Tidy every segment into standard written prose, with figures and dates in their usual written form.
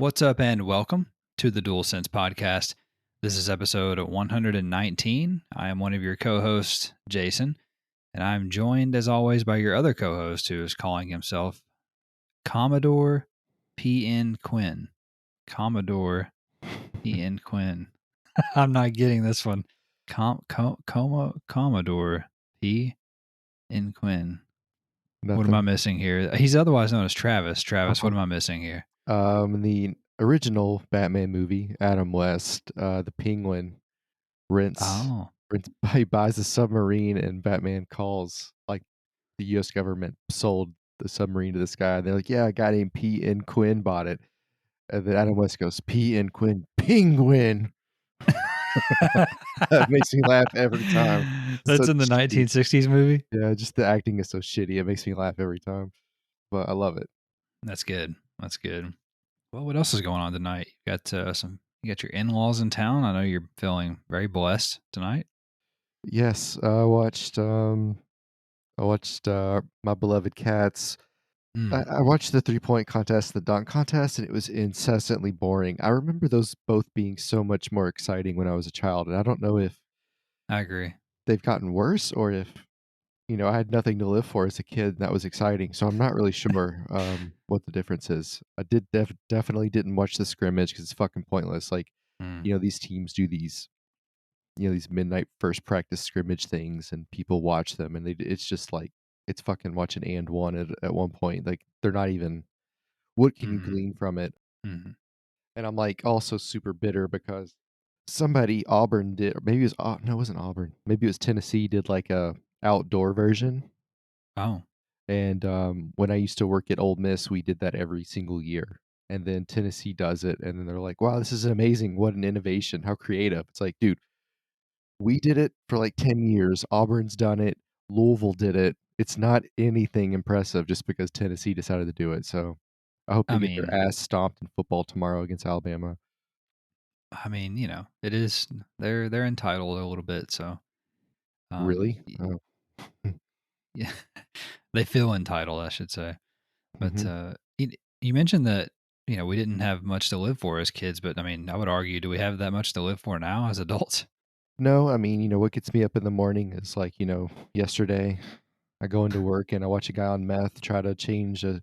What's up, and welcome to the DualSense podcast. This is episode 119. I am one of your co-hosts, Jason, and I'm joined, as always, by your other co-host, who is calling himself Commodore P.N. Quinn. Commodore P.N. Quinn. I'm not getting this one. Commodore P.N. Quinn. What am I missing here? He's otherwise known as Travis. Travis, what am I missing here? In the original Batman movie, Adam West, the Penguin he buys a submarine, and Batman calls, like, the U.S. government sold the submarine to this guy. And they're like, yeah, a guy named P.N. Quinn bought it. And then Adam West goes, P.N. Quinn, Penguin. That makes me laugh every time. That's So in the shitty. 1960s movie? Yeah, just the acting is so shitty. It makes me laugh every time. But I love it. That's good. That's good. Well, what else is going on tonight? You got you got your in-laws in town. I know you're feeling very blessed tonight. Yes, I watched My Beloved Cats. I watched the 3-point contest, the dunk contest, and it was incessantly boring. I remember those both being so much more exciting when I was a child, and I don't know if I agree. they've gotten worse or if, I had nothing to live for as a kid, and that was exciting. So I'm not really sure what the difference is. I definitely didn't watch the scrimmage because it's fucking pointless. Like, these teams do these midnight first practice scrimmage things, and people watch them, and it's just like it's fucking watching and one at one point. Like, they're not even. What can you glean from it? Mm-hmm. And I'm like also super bitter because somebody Auburn did, or maybe it was no, it wasn't Auburn. Maybe it was Tennessee did like a outdoor version. Oh, And when I used to work at Ole Miss, we did that every single year. And then Tennessee does it, and then they're like, "Wow, this is amazing! What an innovation! How creative!" It's like, dude, we did it for like 10 years. Auburn's done it. Louisville did it. It's not anything impressive just because Tennessee decided to do it. So I hope they I get their mean, ass stomped in football tomorrow against Alabama. it is. They're entitled a little bit, so Really? y- Oh. yeah, they feel entitled, I should say. But Mhm. you mentioned that we didn't have much to live for as kids, but I mean, I would argue, do we have that much to live for now as adults? No, I mean, what gets me up in the morning is like, yesterday I go into work and I watch a guy on meth try to change a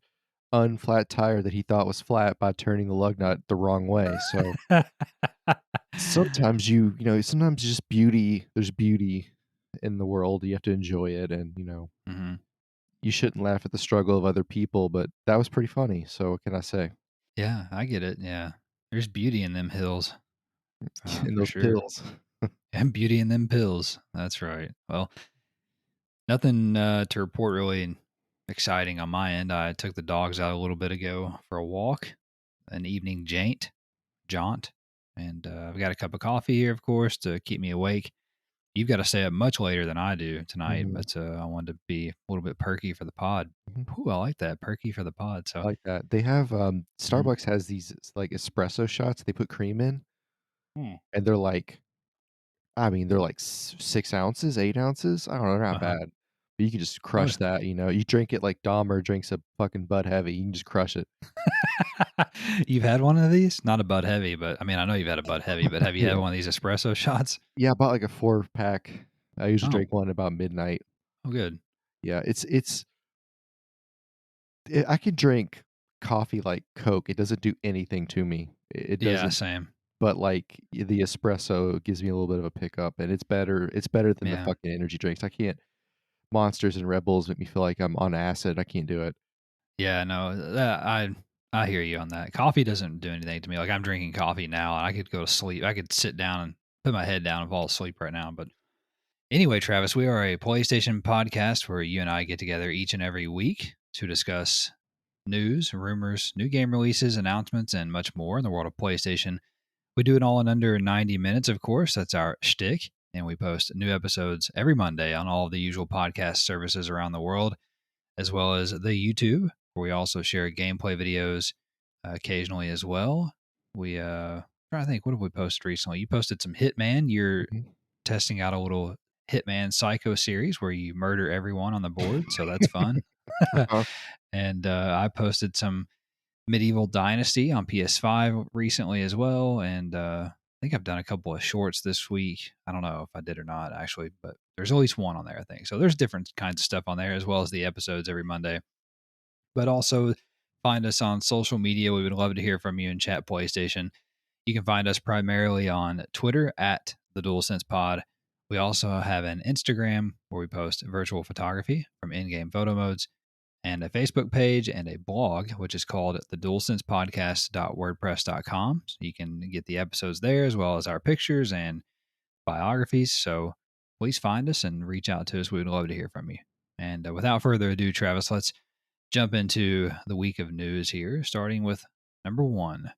unflat tire that he thought was flat by turning the lug nut the wrong way. So sometimes sometimes just there's beauty in the world. You have to enjoy it, and hmm you shouldn't laugh at the struggle of other people, but that was pretty funny. So what can I say? Yeah, I get it. Yeah, there's beauty in them hills, In for those sure, pills. and beauty in them pills. That's right. Well, nothing to report really exciting on my end. I took the dogs out a little bit ago for a walk, an evening jaunt, and I've got a cup of coffee here, of course, to keep me awake. You've got to stay up much later than I do tonight, Mhm, but I wanted to be a little bit perky for the pod. mhm. Ooh, I like that, perky for the pod. I So, like that. They have mhm. Starbucks has these like espresso shots they put cream in, Hmm. and they're like 6 ounces, 8 ounces. I don't know, they're not Uh-huh. bad. But you can just Oh, crush that. You drink it like Dahmer drinks a fucking Bud Heavy. You can just crush it. you've had one of these? Not a Bud Heavy, but I mean, I know you've had a Bud Heavy, but have you had Yeah. one of these espresso shots? Yeah, I bought like a 4-pack. I usually Oh, drink one about midnight. oh, good. Yeah, I can drink coffee like Coke. It doesn't do anything to me. It Yeah, doesn't, same. but like the espresso gives me a little bit of a pickup, and it's better than the Yeah. fucking energy drinks. I can't. Monsters and Red Bulls make me feel like I'm on acid. I can't do it. Yeah, no, I hear you on that. Coffee doesn't do anything to me. Like I'm drinking coffee now, and I could go to sleep. I could sit down and put my head down and fall asleep right now. But anyway, Travis, we are a PlayStation podcast where you and I get together each and every week to discuss news, rumors, new game releases, announcements, and much more in the world of PlayStation. We do it all in under 90 minutes, of course. That's our shtick. And we post new episodes every Monday on all of the usual podcast services around the world, as well as the YouTube, where we also share gameplay videos occasionally as well. I'm trying to think, what have we posted recently? You posted some Hitman. You're Mhm. testing out a little Hitman Psycho series where you murder everyone on the board, so that's fun. Uh-huh. And I posted some Medieval Dynasty on PS5 recently as well, and I think I've done a couple of shorts this week. I don't know if I did or not actually, but there's at least one on there, I think. So there's different kinds of stuff on there as well as the episodes every Monday. But also find us on social media. We would love to hear from you and chat PlayStation. You can find us primarily on Twitter at the DualSense Pod. We also have an Instagram where we post virtual photography from in-game photo modes, and a Facebook page and a blog, which is called the DualSensePodcast.wordpress.com. So you can get the episodes there as well as our pictures and biographies. So please find us and reach out to us. We would love to hear from you. And without further ado, Travis, let's jump into the week of news here, starting with number one.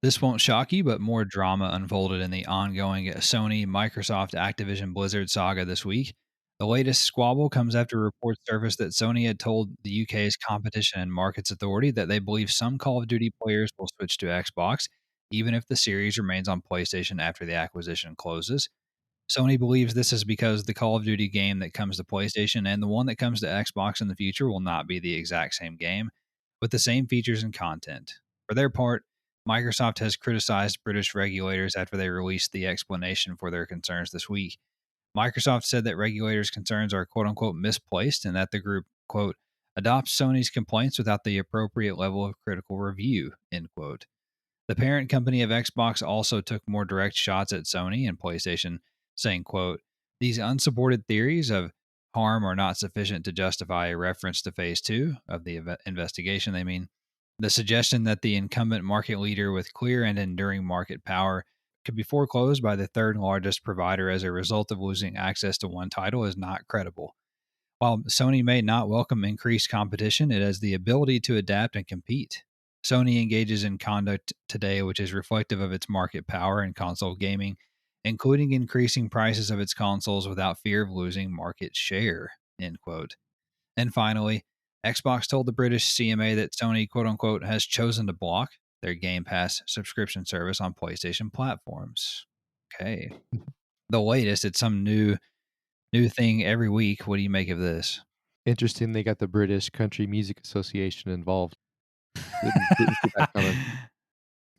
This won't shock you, but more drama unfolded in the ongoing Sony, Microsoft, Activision Blizzard saga this week. The latest squabble comes after reports surfaced that Sony had told the UK's Competition and Markets Authority that they believe some Call of Duty players will switch to Xbox, even if the series remains on PlayStation after the acquisition closes. Sony believes this is because the Call of Duty game that comes to PlayStation and the one that comes to Xbox in the future will not be the exact same game, with the same features and content. For their part, Microsoft has criticized British regulators after they released the explanation for their concerns this week. Microsoft said that regulators' concerns are quote unquote misplaced and that the group, quote, adopts Sony's complaints without the appropriate level of critical review, end quote. The parent company of Xbox also took more direct shots at Sony and PlayStation, saying, quote, these unsupported theories of harm are not sufficient to justify a reference to phase two of the investigation. They mean the suggestion that the incumbent market leader with clear and enduring market power could be foreclosed by the third largest provider as a result of losing access to one title is not credible. While Sony may not welcome increased competition, it has the ability to adapt and compete. Sony engages in conduct today which is reflective of its market power in console gaming, including increasing prices of its consoles without fear of losing market share. End quote. And finally, Xbox told the British CMA that Sony, quote unquote, has chosen to block their Game Pass subscription service on PlayStation platforms. Okay. The latest, it's some new thing every week. What do you make of this? Interesting they got the British Country Music Association involved. Didn't see that coming.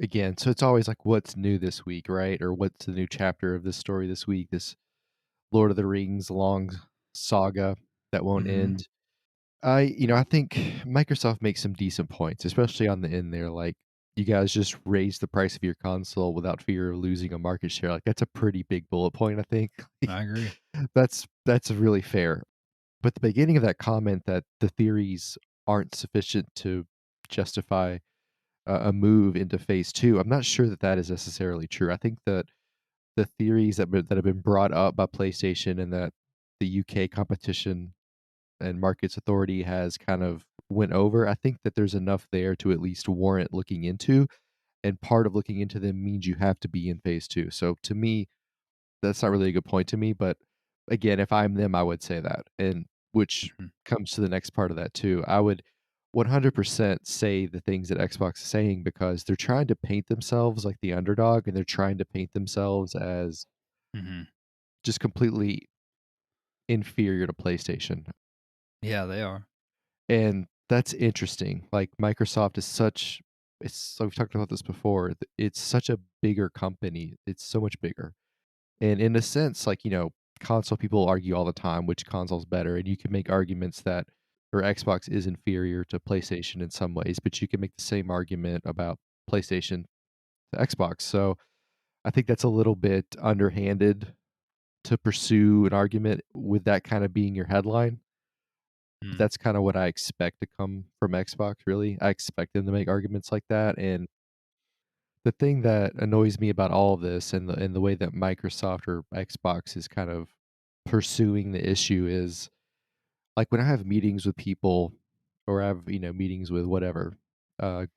Again, so it's always like, what's new this week, right? Or what's the new chapter of this story this week? This Lord of the Rings long saga that won't Mhm. end. I think Microsoft makes some decent points, especially on the end there. Like, you guys just raise the price of your console without fear of losing a market share. Like, that's a pretty big bullet point, I think. I agree. That's really fair. But the beginning of that comment that the theories aren't sufficient to justify a move into phase two, I'm not sure that that is necessarily true. I think that the theories that have been brought up by PlayStation and that the UK Competition and Markets Authority has kind of went over, I think that there's enough there to at least warrant looking into, and part of looking into them means you have to be in phase two. So to me, that's not really a good point to me, but again, if I'm them, I would say that, and which Mhm. comes to the next part of that too. I would 100% say the things that Xbox is saying because they're trying to paint themselves like the underdog, and they're trying to paint themselves as Mhm. just completely inferior to PlayStation. Yeah, they are. And that's interesting. Like, Microsoft is such it's so we've talked about this before. It's such a bigger company. It's so much bigger. And in a sense, like, console people argue all the time which console's better, and you can make arguments that or Xbox is inferior to PlayStation in some ways, but you can make the same argument about PlayStation to Xbox. So I think that's a little bit underhanded to pursue an argument with that kind of being your headline. But Mm. that's kinda what I expect to come from Xbox, really. I expect them to make arguments like that, and the thing that annoys me about all of this and the way that Microsoft or Xbox is kind of pursuing the issue is, like, when I have meetings with people or I have, meetings with whatever,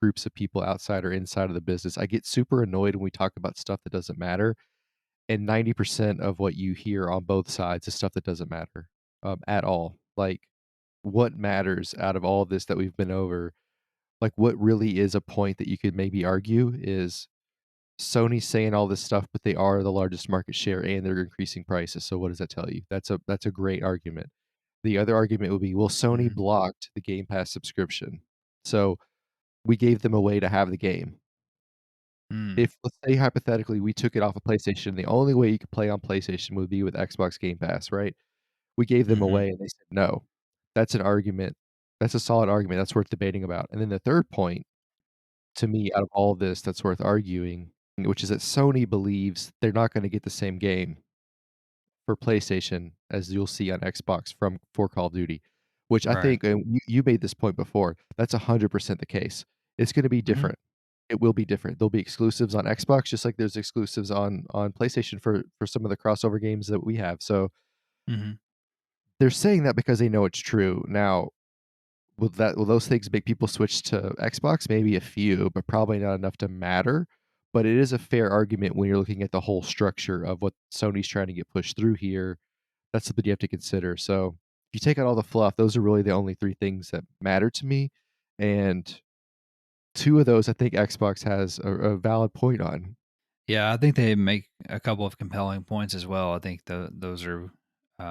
groups of people outside or inside of the business, I get super annoyed when we talk about stuff that doesn't matter, and 90% of what you hear on both sides is stuff that doesn't matter, at all. Like, what matters out of all this that we've been over, like, what really is a point that you could maybe argue is Sony's saying all this stuff, but they are the largest market share and they're increasing prices. So what does that tell you? That's a great argument. The other argument would be, well, Sony Mhm. blocked the Game Pass subscription. So we gave them a way to have the game. Mm. If, let's say, hypothetically, we took it off of PlayStation, the only way you could play on PlayStation would be with Xbox Game Pass, right? We gave them Mhm. away and they said, "No." That's an argument. That's a solid argument, that's worth debating about. And then the third point, to me, out of all of this that's worth arguing, which is that Sony believes they're not gonna get the same game for PlayStation as you'll see on Xbox from for Call of Duty, which I Right. think, and you made this point before, that's 100% the case. It's gonna be Mhm. different. It will be different. There'll be exclusives on Xbox just like there's exclusives on PlayStation for some of the crossover games that we have. So, Mhm. they're saying that because they know it's true. Now, will those things make people switch to Xbox? Maybe a few, but probably not enough to matter. But it is a fair argument when you're looking at the whole structure of what Sony's trying to get pushed through here. That's something you have to consider. So, if you take out all the fluff, those are really the only 3 things that matter to me, and 2 of those I think Xbox has a valid point on. Yeah, I think they make a couple of compelling points as well. I think those are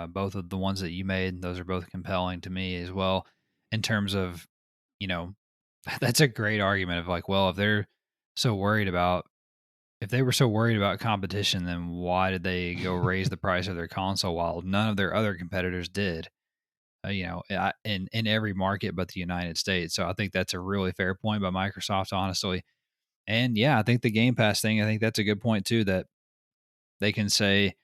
both of the ones that you made. Those are both compelling to me as well. In terms of, you know, that's a great argument of like, well, so worried about if they were so worried about competition, then why did they go raise the price of their console while none of their other competitors did? In every market but the United States. So I think that's a really fair point by Microsoft, honestly. And yeah, I think the Game Pass thing, I think that's a good point too, that they can say,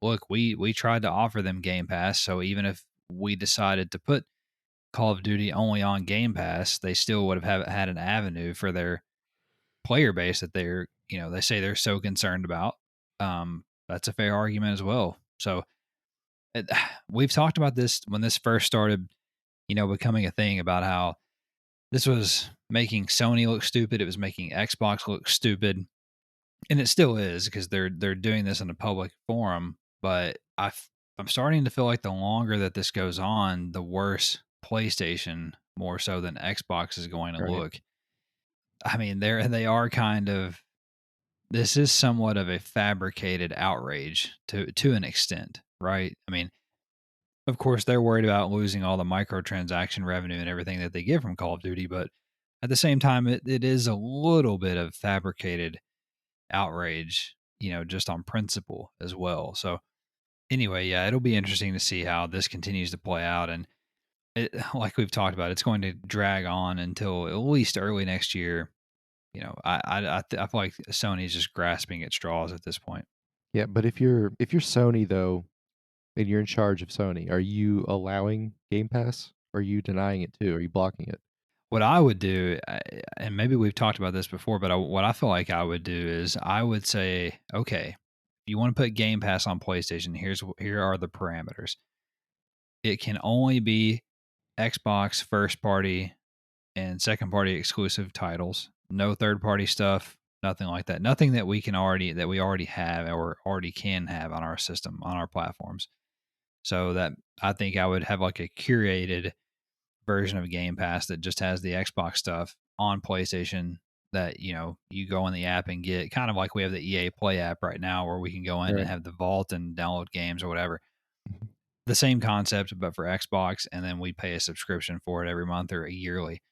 look, we tried to offer them Game Pass, so even if we decided to put Call of Duty only on Game Pass, they still would have had an avenue for their player base that they say they're so concerned about. That's a fair argument as well. So it, we've talked about this when this first started, becoming a thing about how this was making Sony look stupid. It was making Xbox look stupid, and it still is because they're doing this in a public forum. But I'm starting to feel like the longer that this goes on, the worse PlayStation, more so than Xbox, is going to Right. look. I mean, they are kind of this is somewhat of a fabricated outrage to an extent, right? I mean, of course, they're worried about losing all the microtransaction revenue and everything that they get from Call of Duty, but at the same time, it is a little bit of fabricated outrage, just on principle as well. So anyway, yeah, it'll be interesting to see how this continues to play out. And like we've talked about, it's going to drag on until at least early next year. I feel like Sony's just grasping at straws at this point. Yeah, but if you're Sony though, and you're in charge of Sony, are you allowing Game Pass? Or are you denying it too? Are you blocking it? What I would do, and maybe we've talked about this before, but what I feel like I would do is I would say, okay, if you want to put Game Pass on PlayStation, here are the parameters. It can only be Xbox first party and second party exclusive titles. No third party stuff, nothing like that. Nothing that we already have or already can have on our system, on our platforms. So that I think I would have like a curated version of Game Pass that just has the Xbox stuff on PlayStation that, you go in the app and get, kind of like we have the EA Play app right now where we can go in and Right. have the vault and download games or whatever. Mhm. The same concept but for Xbox, and then we pay a subscription for it every month or a yearly.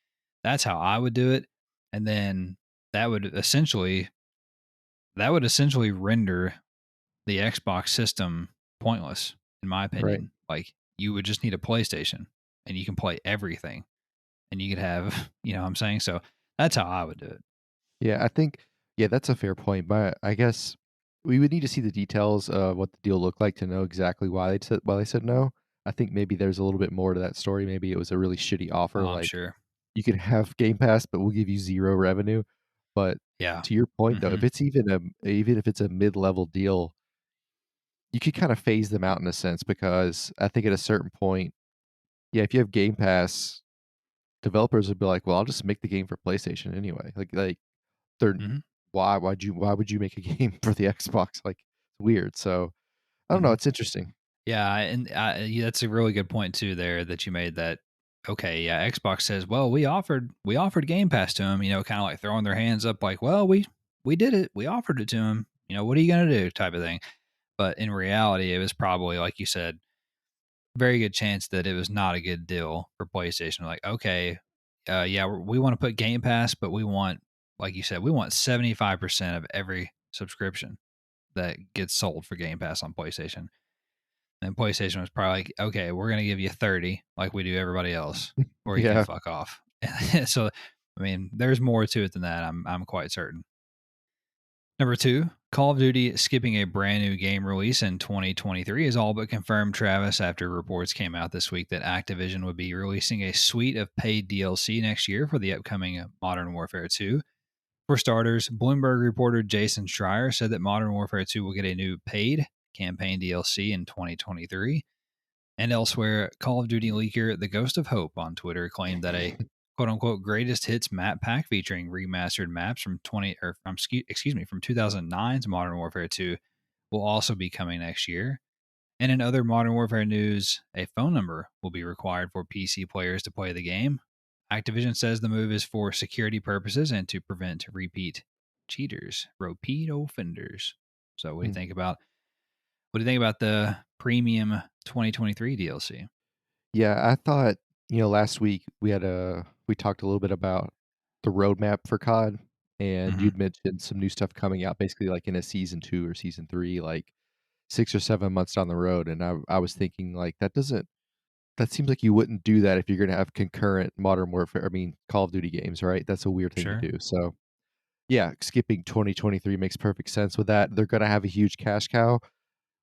That's how I would do it. And then that would essentially render the Xbox system pointless, in my Right. opinion. Like, you would just need a PlayStation and you can play everything and you could have, what I'm saying? So that's how I would do it. Yeah, I think yeah, that's a fair point, but I guess we would need to see the details of what the deal looked like to know exactly why they said no. I think maybe there's a little bit more to that story. Maybe it was a really shitty Oh, offer, I'm like, sure. you can have Game Pass, but we'll give you 0 revenue. But Yeah. to your point, though, Hmm. even if it's a mid-level deal, you could kinda phase them out in a sense because I think at a certain point, yeah, if you have Game Pass, developers would be like, "Well, I'll just make the game for PlayStation anyway." Like, they're Hmm. why would you make a game for the Xbox? Like, it's weird. So, I don't know, Hmm. it's interesting. Yeah. And yeah, that's a really good point too there that you made that. Okay. Yeah. Xbox says, well, we offered Game Pass to them, kind of like throwing their hands up like, well, we did it. We offered it to them. What are you going to do type of thing. But in reality, it was probably, like you said, very good chance that it was not a good deal for PlayStation. Like, okay, yeah, we want to put Game Pass, but we want, like you said, we want 75% of every subscription that gets sold for Game Pass on PlayStation. And PlayStation was probably like, okay, we're going to give you 30 like we do everybody else, or you can Yeah. fuck off. So, I mean, there's more to it than that. I'm quite certain. Number two, Call of Duty skipping a brand new game release in 2023 is all but confirmed, Travis, after reports came out this week that Activision would be releasing a suite of paid DLC next year for the upcoming Modern Warfare 2. For starters, Bloomberg reporter Jason Schreier said that Modern Warfare 2 will get a new paid campaign DLC in 2023. And elsewhere, Call of Duty leaker The Ghost of Hope on Twitter claimed that a quote unquote greatest hits map pack featuring remastered maps from 2009 to Modern Warfare 2 will also be coming next year. And in other Modern Warfare news, a phone number will be required for PC players to play the game. Activision says the move is for security purposes and to prevent repeat offenders. So Mm. what do you think about the premium 2023 DLC? Yeah, I thought, last week we talked a little bit about the roadmap for COD, and Mhm. you'd mentioned some new stuff coming out basically like in a season 2 or season 3, like 6 or 7 months down the road, and I was thinking like that seems like you wouldn't do that if you're gonna have concurrent Modern Warfare, I mean, Call of Duty games, right? That's a weird thing to Sure. do. So, yeah, skipping 2023 makes perfect sense with that. They're gonna have a huge cash cow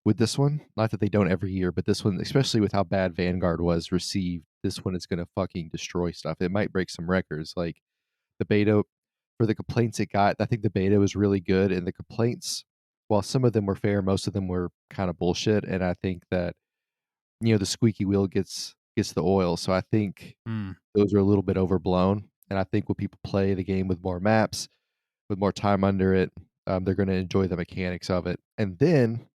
with this one. Not that they don't every year, but this one, especially with how bad Vanguard was received, this one is gonna fucking destroy stuff. It might break some records. Like the beta, for the complaints it got, I think the beta was really good, and the complaints, while some of them were fair, most of them were kind of bullshit. And I think that the squeaky wheel gets the oil. So I think Mm. those are a little bit overblown. And I think when people play the game with more maps, with more time under it, they're going to enjoy the mechanics of it. And then,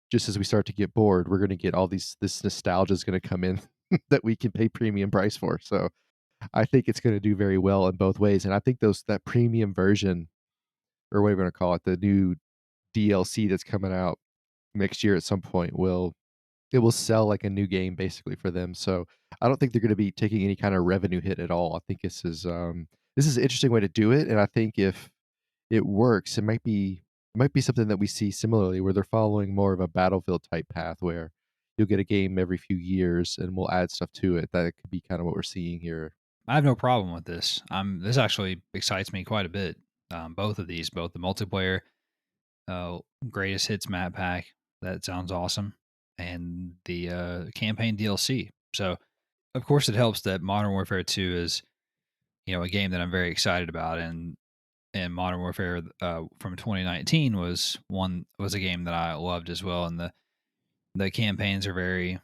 just as we start to get bored, we're going to get all this nostalgia is going to come in that we can pay premium price for. So I think it's going to do very well in both ways. And I think that premium version, or whatever you want to call it, the new DLC that's coming out next year at some point it will sell like a new game basically for them. So I don't think they're going to be taking any kind of revenue hit at all. I think this is an interesting way to do it, and I think if it works, it might be something that we see similarly where they're following more of a Battlefield type path where you'll get a game every few years and we'll add stuff to it. That could be kind of what we're seeing here. I have no problem with this. This actually excites me quite a bit. Both of these, both the multiplayer, uh, greatest hits map pack, that sounds awesome, and the campaign DLC. So, of course, it helps that Modern Warfare 2 is, a game that I'm very excited about, and Modern Warfare from 2019 was a game that I loved as well, and the campaigns are very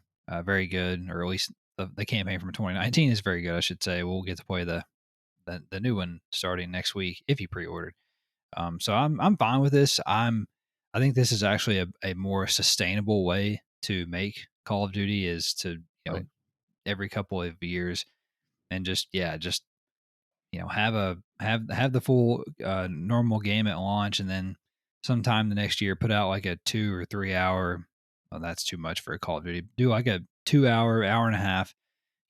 good, or at least the campaign from 2019 is very good, I should say. We'll get to play the new one starting next week if you pre-ordered. So I'm fine with this. I think this is actually a more sustainable way to make Call of Duty, is to, Right. every couple of years, and just have the full normal game at launch, and then sometime the next year put out like a 2 or 3 hour. Well, that's too much for a Call of Duty. Do like a 2 hour and a half,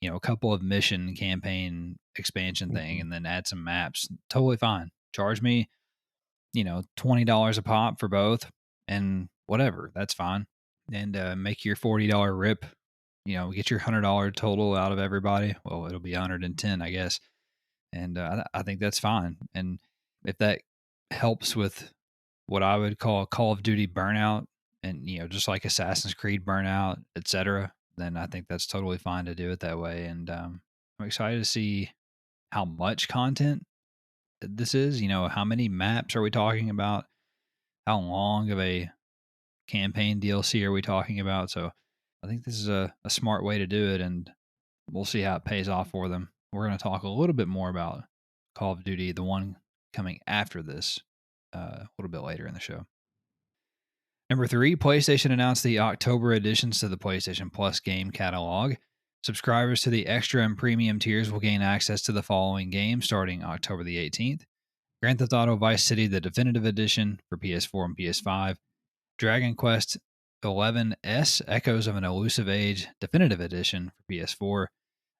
a couple of mission campaign expansion thing, Mhm. and then add some maps. Totally fine. Charge me, $20 a pop for both, and whatever. That's fine. And make your $40 rip. Get your $100 total out of everybody. Well, it'll be 110, I guess. And I think that's fine. And if that helps with what I would call Call of Duty burnout, and just like Assassin's Creed burnout, etc., then I think that's totally fine to do it that way. And I'm excited to see how much content this is. How many maps are we talking about? How long of a campaign DLC are we talking about? So I think this is a smart way to do it, and we'll see how it pays off for them. We're going to talk a little bit more about Call of Duty, the one coming after this, a little bit later in the show. Number three, PlayStation announced the October additions to the PlayStation Plus game catalog. Subscribers to the extra and premium tiers will gain access to the following games starting October the 18th: Grand Theft Auto Vice City, the Definitive Edition for PS4 and PS5; Dragon Quest 11S, Echoes of an Elusive Age Definitive Edition for PS4;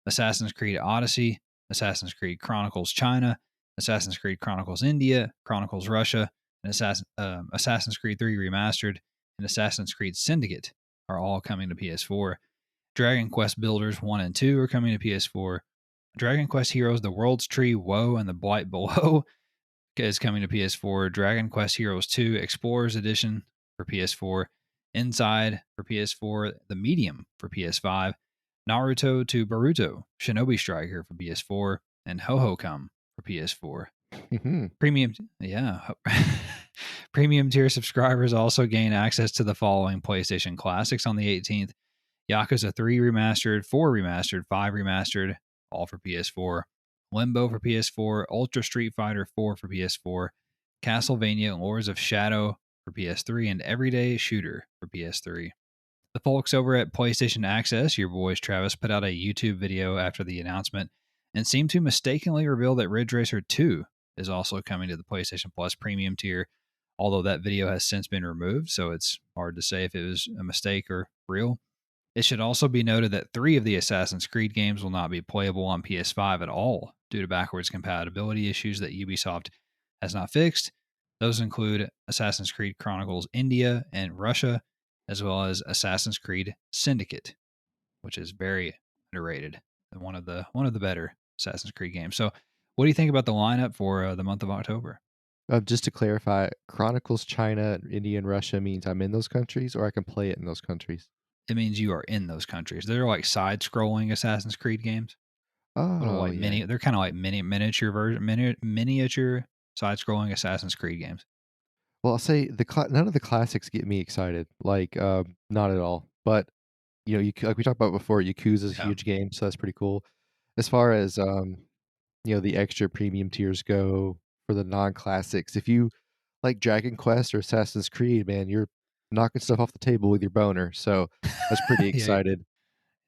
Assassin's Creed Odyssey, Assassin's Creed Chronicles China, Assassin's Creed Chronicles India, Chronicles Russia, and Assassin's Creed 3 Remastered, and Assassin's Creed Syndicate are all coming to PS4. Dragon Quest Builders 1 and 2 are coming to PS4. Dragon Quest Heroes The World's Tree, Woe, and the Blight Below is coming to PS4. Dragon Quest Heroes 2 Explorers Edition for PS4. Inside for PS4. The Medium for PS5. Naruto to Boruto Shinobi Striker for PS4. And Ho Come for PS4. Mhm. Premium, yeah. Premium tier subscribers also gain access to the following PlayStation Classics on the 18th. Yakuza 3 Remastered, 4 Remastered, 5 Remastered, all for PS4. Limbo for PS4, Ultra Street Fighter 4 for PS4, Castlevania Lords of Shadow for PS3, and Everyday Shooter for PS3. The folks over at PlayStation Access, your boys Travis, put out a YouTube video after the announcement and seemed to mistakenly reveal that Ridge Racer 2 is also coming to the PlayStation Plus premium tier, although that video has since been removed, so it's hard to say if it was a mistake or real. It should also be noted that 3 of the Assassin's Creed games will not be playable on PS5 at all due to backwards compatibility issues that Ubisoft has not fixed. Those include Assassin's Creed Chronicles India and Russia, as well as Assassin's Creed Syndicate, which is very underrated and one of the better Assassin's Creed games. So, what do you think about the lineup for the month of October? Just to clarify, Chronicles China, India, and Russia means I'm in those countries, or I can play it in those countries. It means you are in those countries. They're like side-scrolling Assassin's Creed games. Little Oh like yeah. they're kind of like miniature version, miniature side-scrolling Assassin's Creed games. Well, I'll say none of the classics get me excited. Like, not at all. But like we talked about before, Yakuza is a Yeah. huge game, so that's pretty cool. As far as the extra premium tiers go for the non-classics, if you like Dragon Quest or Assassin's Creed, man, you're knocking stuff off the table with your boner. So I was pretty Yeah, excited.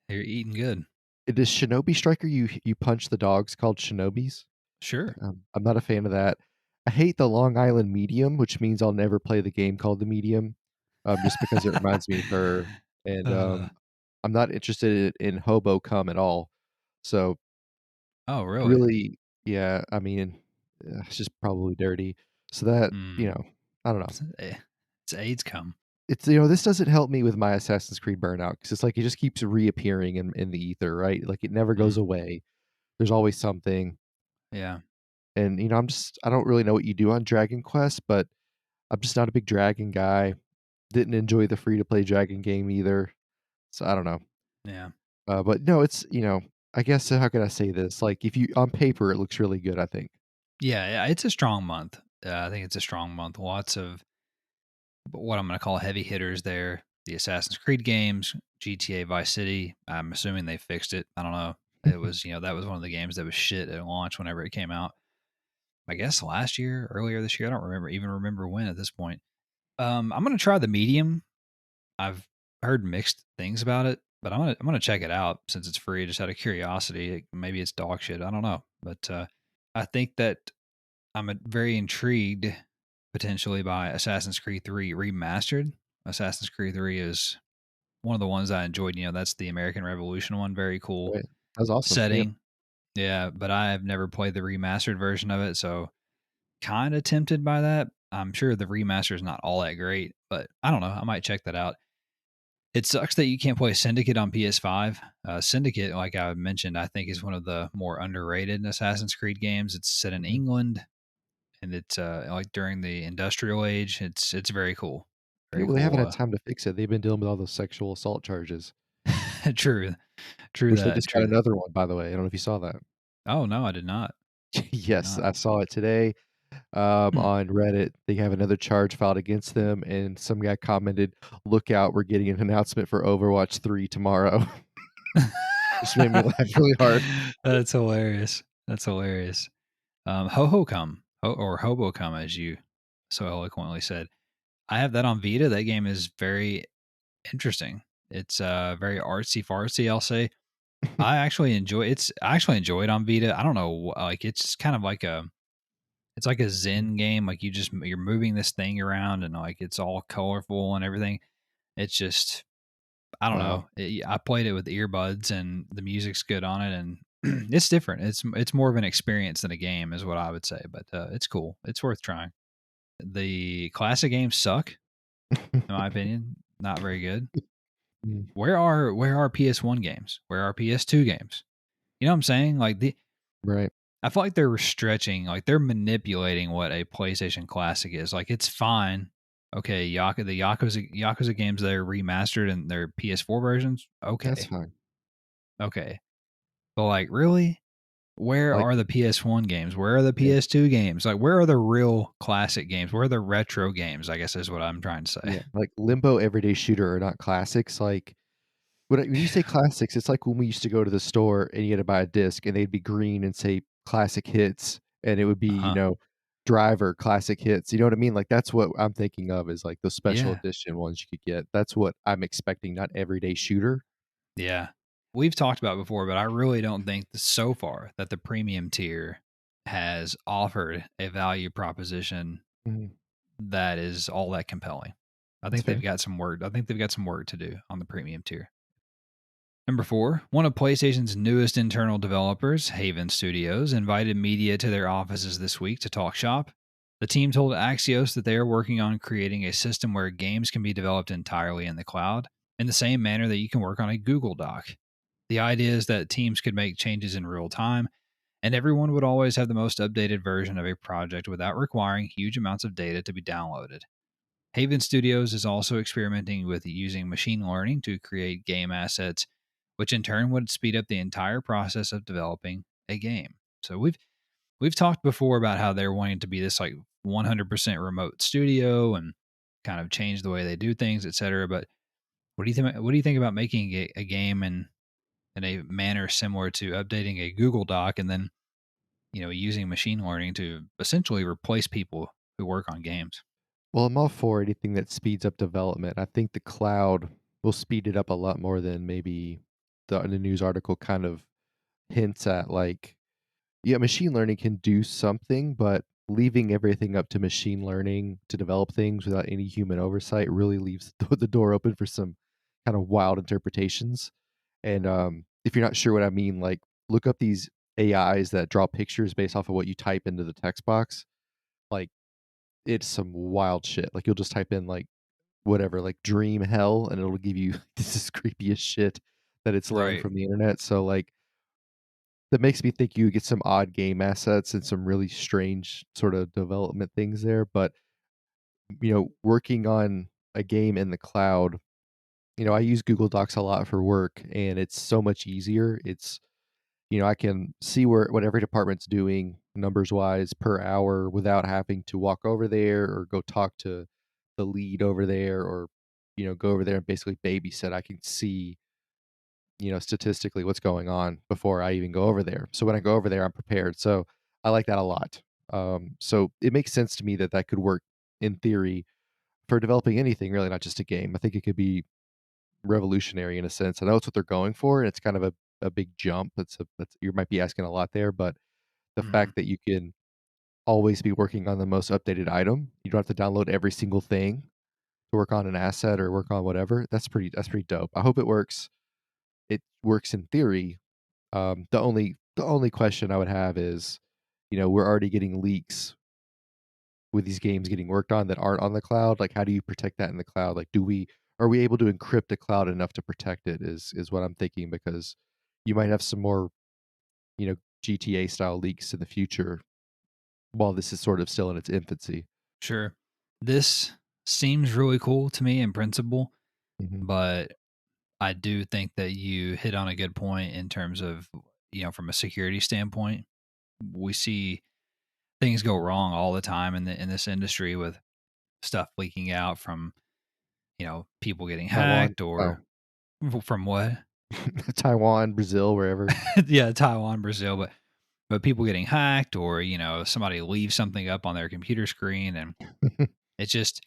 you're eating good. It is Shinobi Striker. You punch the dogs called Shinobis. Sure. I'm not a fan of that. I hate the Long Island Medium, which means I'll never play the game called the Medium, just because it reminds me of her. And uh, I'm not interested in Hobo Come at all. So oh, really? really, yeah, I mean, it's just probably dirty. So that Mm, I don't know. it's AIDS come. It's this doesn't help me with my Assassin's Creed burnout because it's like it just keeps reappearing in the ether, right? Like it never goes Mm, away. There's always something. yeah. And I don't really know what you do on Dragon Quest, but I'm just not a big Dragon guy. Didn't enjoy the free to play Dragon game either. So I don't know. Yeah. But no, it's I guess how can I say this? Like if you on paper it looks really good, I think. Yeah. Yeah. It's a strong month. I think it's a strong month. Lots of what I'm going to call heavy hitters there. The Assassin's Creed games, GTA Vice City. I'm assuming they fixed it. I don't know. It was, that was one of the games that was shit at launch whenever it came out. I guess last year, earlier this year. I don't remember when at this point. I'm gonna try the medium. I've heard mixed things about it, but I'm gonna check it out since it's free, just out of curiosity. Maybe it's dog shit. I don't know, but I think that I'm very intrigued potentially by Assassin's Creed 3 remastered. Assassin's Creed 3 is one of the ones I enjoyed. That's the American Revolution one. Very cool Right. That was awesome. Yep. setting. Yeah, but I have never played the remastered version of it, so kind of tempted by that. I'm sure the remaster is not all that great, but I don't know. I might check that out. It sucks that you can't play Syndicate on PS5. Syndicate, like I mentioned, I think is one of the more underrated Assassin's Creed games. It's set in Mhm. England, and it's like during the industrial age. It's very cool, Yeah, very well, they haven't cool. had time to fix it. They've been dealing with all those sexual assault charges, True, true which they that, just got true. another one, by the way. I don't know if you saw that. Oh no, I did not. Did Yes, not. I saw it today. Hmm. On Reddit, they have another charge filed against them, and some guy commented, "Look out, we're getting an announcement for Overwatch 3 tomorrow." Which made me laugh really hard. That's hilarious. That's hilarious. Ho Come, or Hobo Come, as you so eloquently said. I have that on Vita. That game is very interesting. It's very artsy fartsy, I'll say. I actually enjoy it on Vita. I don't know, like it's kind of like it's like a Zen game. Like you're moving this thing around and like it's all colorful and everything. It's just I don't Wow. know. I played it with earbuds and the music's good on it, and it's different. It's more of an experience than a game, is what I would say. But it's cool. It's worth trying. The classic games suck, in my opinion. Not very good. Mm, Where are PS1 games? Where are PS2 games? You know what I'm saying? Like right. I feel like they're stretching, like they're manipulating what a PlayStation Classic is. Like it's fine. Okay, the Yakuza games that are remastered and their PS4 versions. That's Okay, fine. okay, but like really, where Like, are the PS1 games? Where are the yeah, PS2 games? Like where are the real classic games? Where are the retro games? I guess is what I'm trying to say. yeah, like Limbo, Everyday Shooter are not classics. Like when you say classics, it's like when we used to go to the store and you had to buy a disc and they'd be green and say classic hits, and it would be, Uh huh. Driver classic hits. You know what I mean? Like that's what I'm thinking of is like those special Yeah. edition ones you could get. That's what I'm expecting, not Everyday Shooter. Yeah. We've talked about it before, but I really don't think so far that the premium tier has offered a value proposition Mhm. that is all that compelling. I That's think they've fair. got some work. I think they've got some work to do on the premium tier. Number four, one of PlayStation's newest internal developers, Haven Studios, invited media to their offices this week to talk shop. The team told Axios that they are working on creating a system where games can be developed entirely in the cloud in the same manner that you can work on a Google Doc. The idea is that teams could make changes in real time, and everyone would always have the most updated version of a project without requiring huge amounts of data to be downloaded. Haven Studios is also experimenting with using machine learning to create game assets, which in turn would speed up the entire process of developing a game. So we've talked before about how they're wanting to be this like 100% remote studio and kind of change the way they do things, etc. But what do you think? What do you think about making a game in a manner similar to updating a Google Doc and then using machine learning to essentially replace people who work on games? Well, I'm all for anything that speeds up development. I think the cloud will speed it up a lot more than maybe the news article kind of hints at. Like, yeah, machine learning can do something, but leaving everything up to machine learning to develop things without any human oversight really leaves the door open for some kind of wild interpretations. And if you're not sure what I mean, like look up these AIs that draw pictures based off of what you type into the text box. Like it's some wild shit. Like you'll just type in like whatever, like dream hell, and it'll give you this is creepy as shit that it's learned Right. from the internet. So like that makes me think you get some odd game assets and some really strange sort of development things there. But working on a game in the cloud, I use Google Docs a lot for work, and it's so much easier. It's I can see what every department's doing numbers wise per hour without having to walk over there or go talk to the lead over there or go over there and basically babysit. I can see statistically what's going on before I even go over there. So when I go over there, I'm prepared. So I like that a lot. So it makes sense to me that that could work in theory for developing anything, really, not just a game. I think it could be revolutionary in a sense. I know it's what they're going for, and it's kind of a big jump. That's you might be asking a lot there, but the Mhm. fact that you can always be working on the most updated item, you don't have to download every single thing to work on an asset or work on whatever. That's pretty dope. I hope it works. It works in theory. The only question I would have is, we're already getting leaks with these games getting worked on that aren't on the cloud. Like, how do you protect that in the cloud? Like, are we able to encrypt the cloud enough to protect it? Is what I'm thinking because you might have some more, GTA style leaks in the future while this is sort of still in its infancy. Sure. This seems really cool to me in principle, Mhm. but I do think that you hit on a good point in terms of, from a security standpoint. We see things go wrong all the time in this industry with stuff leaking out from, people getting Taiwan. hacked or Oh, from what? Taiwan, Brazil, wherever. Yeah, Taiwan, Brazil, but people getting hacked or, somebody leaves something up on their computer screen and it's just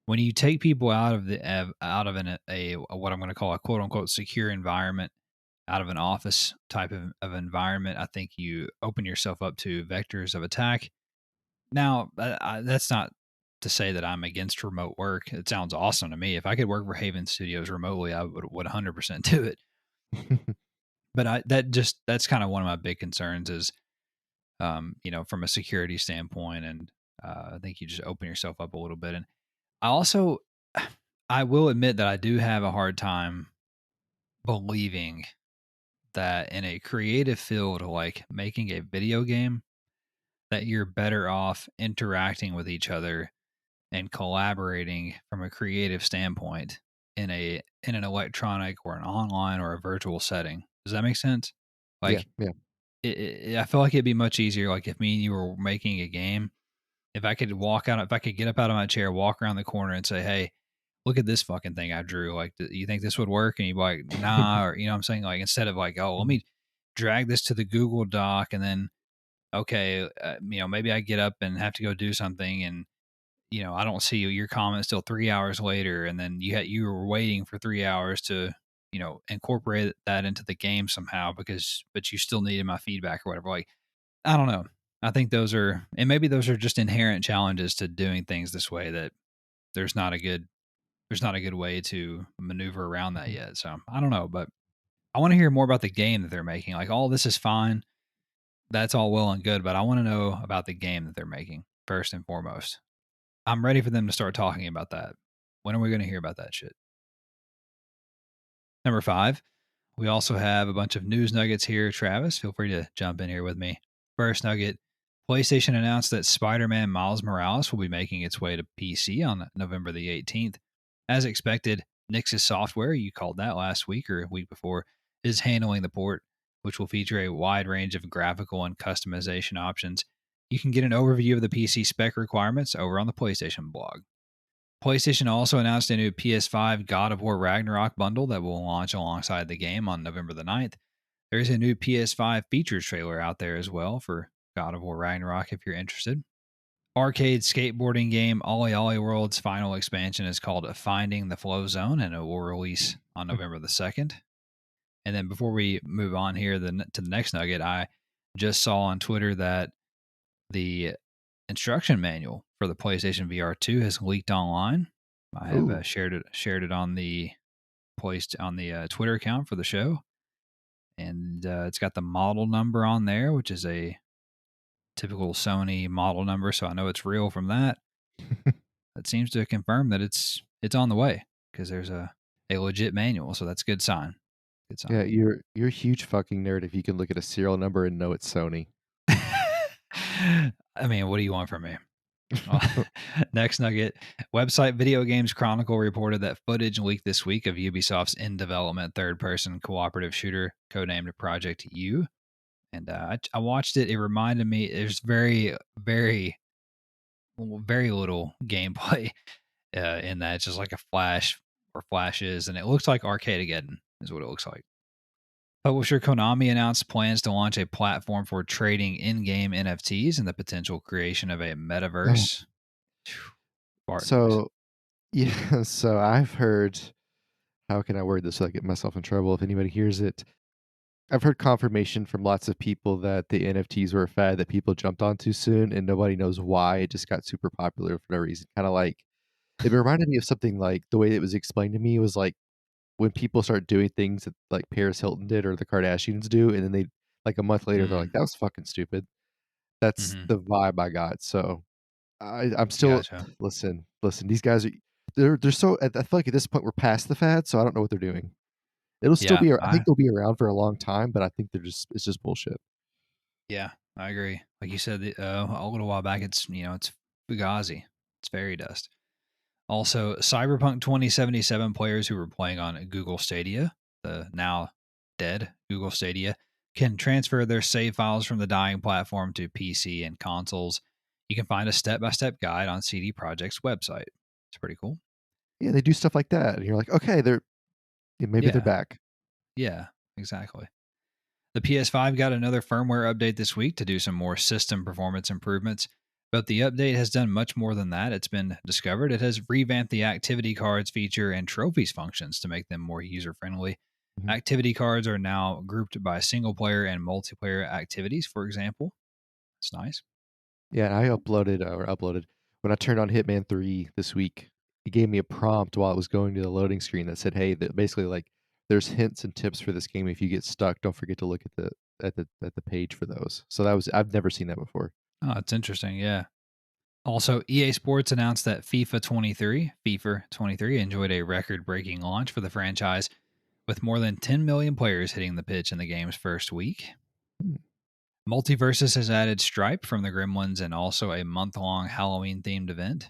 when you take people out of out of a what I'm going to call a quote unquote secure environment, out of an office type of environment, I think you open yourself up to vectors of attack. Now, that's not to say that I'm against remote work. It sounds awesome to me. If I could work for Haven Studios remotely, I would 100% do it. But that's kind of one of my big concerns is, from a security standpoint, and I think you just open yourself up a little bit. And I also, I will admit that I do have a hard time believing that in a creative field like making a video game, that you're better off interacting with each other and collaborating from a creative standpoint in an electronic or an online or a virtual setting. Does that make sense? Yeah, Like, yeah. I feel like it'd be much easier. Like if me and you were making a game, if I could get up out of my chair, walk around the corner, and say, "Hey, look at this fucking thing I drew. Like, you think this would work?" And you'd be like, "Nah," or what I'm saying. Like instead of like, "Oh, let Mhm. me drag this to the Google Doc," and then okay, maybe I get up and have to go do something, and I don't see your comment till 3 hours later, and then you were waiting for 3 hours to incorporate that into the game somehow but you still needed my feedback or whatever. Like I don't know. I think maybe those are just inherent challenges to doing things this way that there's not a good there's not a good way to maneuver around that Mhm. yet. So I don't know, but I want to hear more about the game that they're making. Like all this is fine. That's all well and good, but I want to know about the game that they're making first and foremost. I'm ready for them to start talking about that. When are we going to hear about that shit? Number 5, we also have a bunch of news nuggets here. Travis, feel free to jump in here with me. First nugget: PlayStation announced that Spider Man Miles Morales will be making its way to PC on November the 18th. As expected, Nix's software, you called that last week or a week before, is handling the port, which will feature a wide range of graphical and customization options. You can get an overview of the PC spec requirements over on the PlayStation blog. PlayStation also announced a new PS5 God of War Ragnarok bundle that will launch alongside the game on November the 9th. There's a new PS5 features trailer out there as well for God of War Ragnarok if you're interested. Arcade skateboarding game Ollie Ollie World's final expansion is called Finding the Flow Zone, and it will release on November the 2nd. And then before we move on here to the next nugget, I just saw on Twitter that the instruction manual for the PlayStation VR 2 has leaked online. I have Ooh. shared it on the Twitter account for the show, and it's got the model number on there, which is a typical Sony model number, so I know it's real from that. That seems to confirm that it's on the way because there's a legit manual, so that's a good sign. Good Yeah, sign. you're a huge fucking nerd if you can look at a serial number and know it's Sony. I mean, what do you want from me? Well, next nugget: website Video Games Chronicle reported that footage leaked this week of Ubisoft's in development third person cooperative shooter codenamed Project U. And I watched it. It reminded me, there's very little gameplay in that. It's just like a flash or flashes, and it looks like Arcadegeddon, is what it looks like. Publisher Konami announced plans to launch a platform for trading in game NFTs and the potential creation of a Oh, metaverse. Phew, fart noise. so yeah, so I've heard, how can I word this so I get myself in trouble if anybody hears it? I've heard confirmation from lots of people that the NFTs were a fad that people jumped on too soon and nobody knows why. It just got super popular for no reason. Kind of like it reminded me of something like the way it was explained to me was like when people start doing things that like Paris Hilton did or the Kardashians do, and then they like a month later they're like, Mm, that was fucking stupid. That's hmm the vibe I got. So I'm still Gotcha. listen. These guys are they're so. I feel like at this point we're past the fad, so I don't know what they're doing. It'll still Yeah, be. I think they'll be around for a long time, but I think they're just. It's just bullshit. yeah, I agree. Like you said a little while back, it's Fugazi, it's fairy dust. Also, Cyberpunk 2077 players who were playing on Google Stadia, the now dead Google Stadia, can transfer their save files from the dying platform to PC and consoles. You can find a step-by-step guide on CD Projekt's website. It's pretty cool. Yeah, they do stuff like that, and you're like, okay, they're yeah, maybe they're Yeah, back. yeah, exactly. The PS5 got another firmware update this week to do some more system performance improvements, but the update has done much more than that. It's been discovered it has revamped the activity cards feature and trophies functions to make them more user friendly. Mhm. Activity cards are now grouped by single player and multiplayer activities, for example. That's nice. Yeah, and I uploaded when I turned on Hitman 3 this week. It gave me a prompt while it was going to the loading screen that said, "Hey, that basically like there's hints and tips for this game. If you get stuck, don't forget to look at the page for those. So that was I've never seen that before. Oh, it's interesting. Yeah. Also, EA Sports announced that FIFA 23 enjoyed a record breaking launch for the franchise, with more than 10 million players hitting the pitch in the game's first week. Hmm. Multiversus has added Stripe from the Gremlins and also a month long Halloween themed event.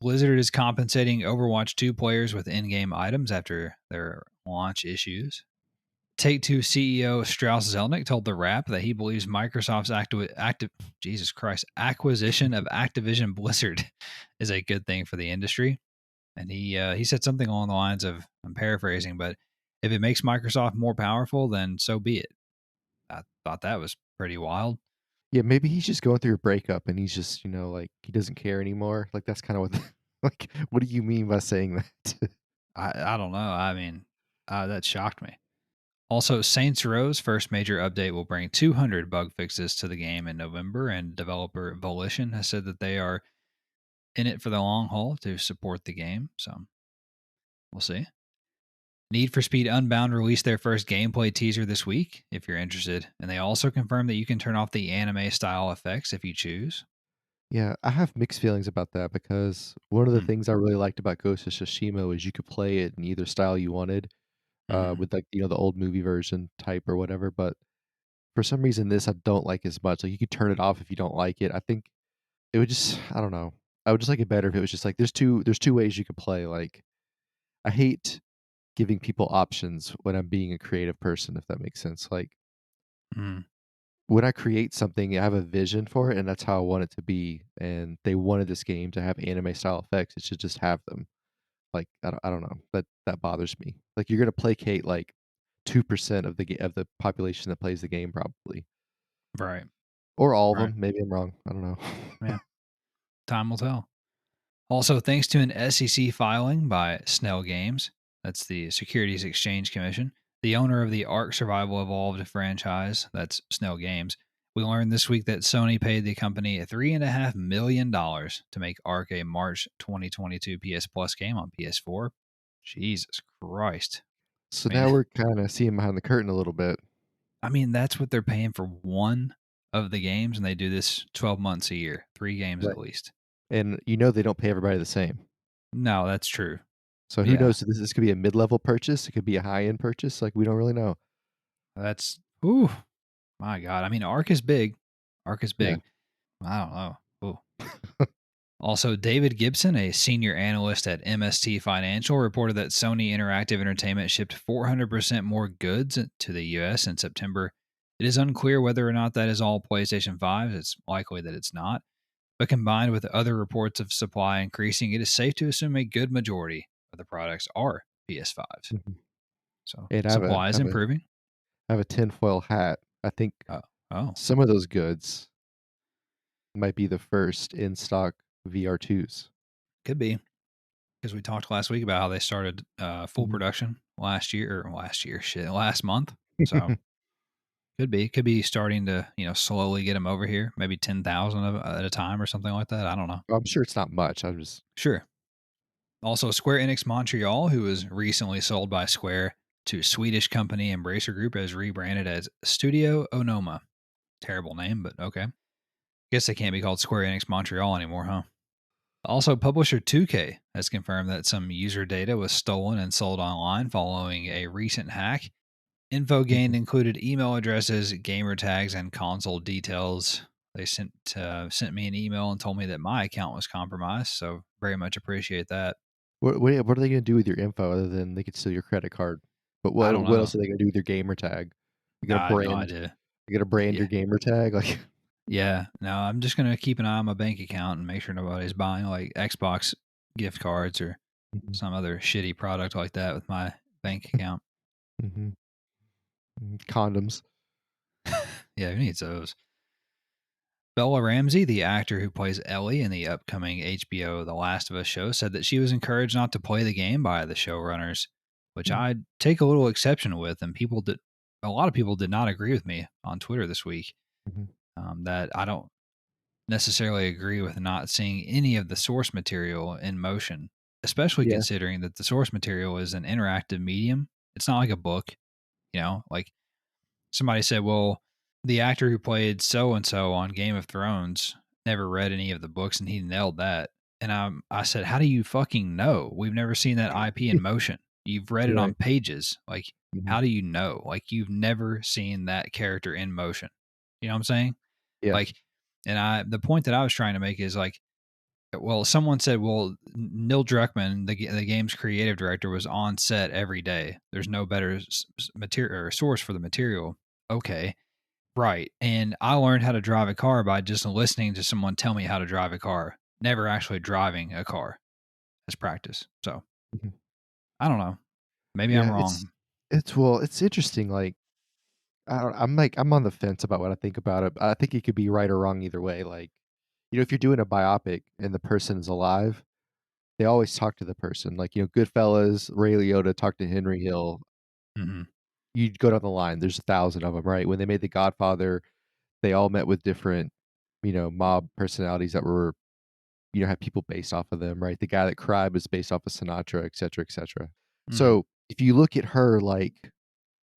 Blizzard is compensating Overwatch 2 players with in game items after their launch issues. Take Two CEO Strauss Zelnick told The Wrap that he believes Microsoft's acquisition of Activision Blizzard is a good thing for the industry. And he said something along the lines of, I'm paraphrasing, but if it makes Microsoft more powerful, then so be it. I thought that was pretty wild. Yeah, maybe he's just going through a breakup and he's just, like he doesn't care anymore. Like that's kind of what like what do you mean by saying that? I don't know. I mean, that shocked me. Also, Saints Row's first major update will bring 200 bug fixes to the game in November, and developer Volition has said that they are in it for the long haul to support the game. So we'll see. Need for Speed Unbound released their first gameplay teaser this week, if you're interested. And they also confirmed that you can turn off the anime style effects if you choose. Yeah, I have mixed feelings about that because one of the Hmm. things I really liked about Ghost of Tsushima is you could play it in either style you wanted, Hmm. with like the old movie version type or whatever. But for some reason, this I don't like as much. Like you could turn it off if you don't like it. I think it would just I don't know. I would just like it better if it was just like there's two ways you could play. Like I hate giving people options when I'm being a creative person, if that makes sense. Like Hmm. when I create something, I have a vision for it, and that's how I want it to be. And they wanted this game to have anime style effects. It should just have them. Like I don't know. That bothers me. Like you're gonna placate like 2% of of the population that plays the game, probably, Right. or all of Right. them. Maybe I'm wrong. I don't know. Yeah. Time will tell. Also, thanks to an SEC filing by Snell Games, that's the Securities Exchange Commission, the owner of the Ark Survival Evolved franchise, that's Snell Games, we learned this week that Sony paid the company $3.5 million to make Ark a March 2022 PS Plus game on PS4. Jesus Christ. So I mean, now we're kind of seeing behind the curtain a little bit, I mean, that's what they're paying for one of the games, and they do this 12 months a year, 3 games right? at least. And they don't pay everybody the same. No, that's true. So who Yeah. knows? This could be a mid-level purchase. It could be a high-end purchase. Like we don't really know. That's, ooh, my God. I mean, Ark is big. Ark is Yeah. big. I don't know. Ooh. Also, David Gibson, a senior analyst at MST Financial, reported that Sony Interactive Entertainment shipped 400% more goods to the US in September. It is unclear whether or not that is all PlayStation 5s. It's likely that it's not. But combined with other reports of supply increasing, it is safe to assume a good majority of the products are PS5s. Mhm. So And supply is improving. I have a tinfoil hat. I think Oh, oh, some of those goods might be the first in stock VR2s. could be. Because we talked last week about how they started full Mhm. production last month. So could be starting to slowly get them over here, maybe 10,000 at a time or something like that. I don't know. I'm sure it's not much. I'm just Sure. Also, Square Enix Montreal, who was recently sold by Square to Swedish company Embracer Group, has rebranded as Studio Onoma. Terrible name, but okay. Guess they can't be called Square Enix Montreal anymore, huh? Also, publisher 2K has confirmed that some user data was stolen and sold online following a recent hack. Info gained Mhm. included email addresses, gamer tags, and console details. They sent me an email and told me that my account was compromised, so very much appreciate that. What are they gonna do with your info other than they could steal your credit card? But I what don't what know. else are they gonna do with your gamer tag? You gonna I have no brand idea. you gonna brand Yeah, your gamer tag? Like yeah. No, I'm just gonna keep an eye on my bank account and make sure nobody's buying like Xbox gift cards or Mhm. some other shitty product like that with my bank account. Mhm. Condoms. Yeah, who needs those? Bella Ramsey, the actor who plays Ellie in the upcoming HBO The Last of Us show, said that she was encouraged not to play the game by the showrunners, which Mm. I take a little exception with. And a lot of people did not agree with me on Twitter this week. Mhm. That I don't necessarily agree with not seeing any of the source material in motion, especially Yeah. considering that the source material is an interactive medium. It's not like a book, like somebody said, well, the actor who played so and so on Game of Thrones never read any of the books and he nailed that. And I said, how do you fucking know? We've never seen that IP in motion. You've read it on Right. pages. Like, Mhm. how do you know? Like, you've never seen that character in motion. You know what I'm saying? Yeah. Like, the point that I was trying to make is like, well, someone said, well, Neil Druckmann, the game's creative director, was on set every day. There's no better material or source for the material. Okay, right. And I learned how to drive a car by just listening to someone tell me how to drive a car, never actually driving a car as practice. So Mhm. I don't know. Maybe I'm Yeah, it's wrong. it's well, it's interesting, like, I'm on the fence about what I think about it. I think it could be right or wrong either way, like, if you're doing a biopic and the person's alive, they always talk to the person, like, Goodfellas, Ray Liotta talked to Henry Hill. Hmm. You go down the line, there's 1,000 of them, right? When they made The Godfather, they all met with different, mob personalities that were, had people based off of them, right? The guy that cried was based off of Sinatra, et cetera, et cetera. Hmm. So, if you look at her like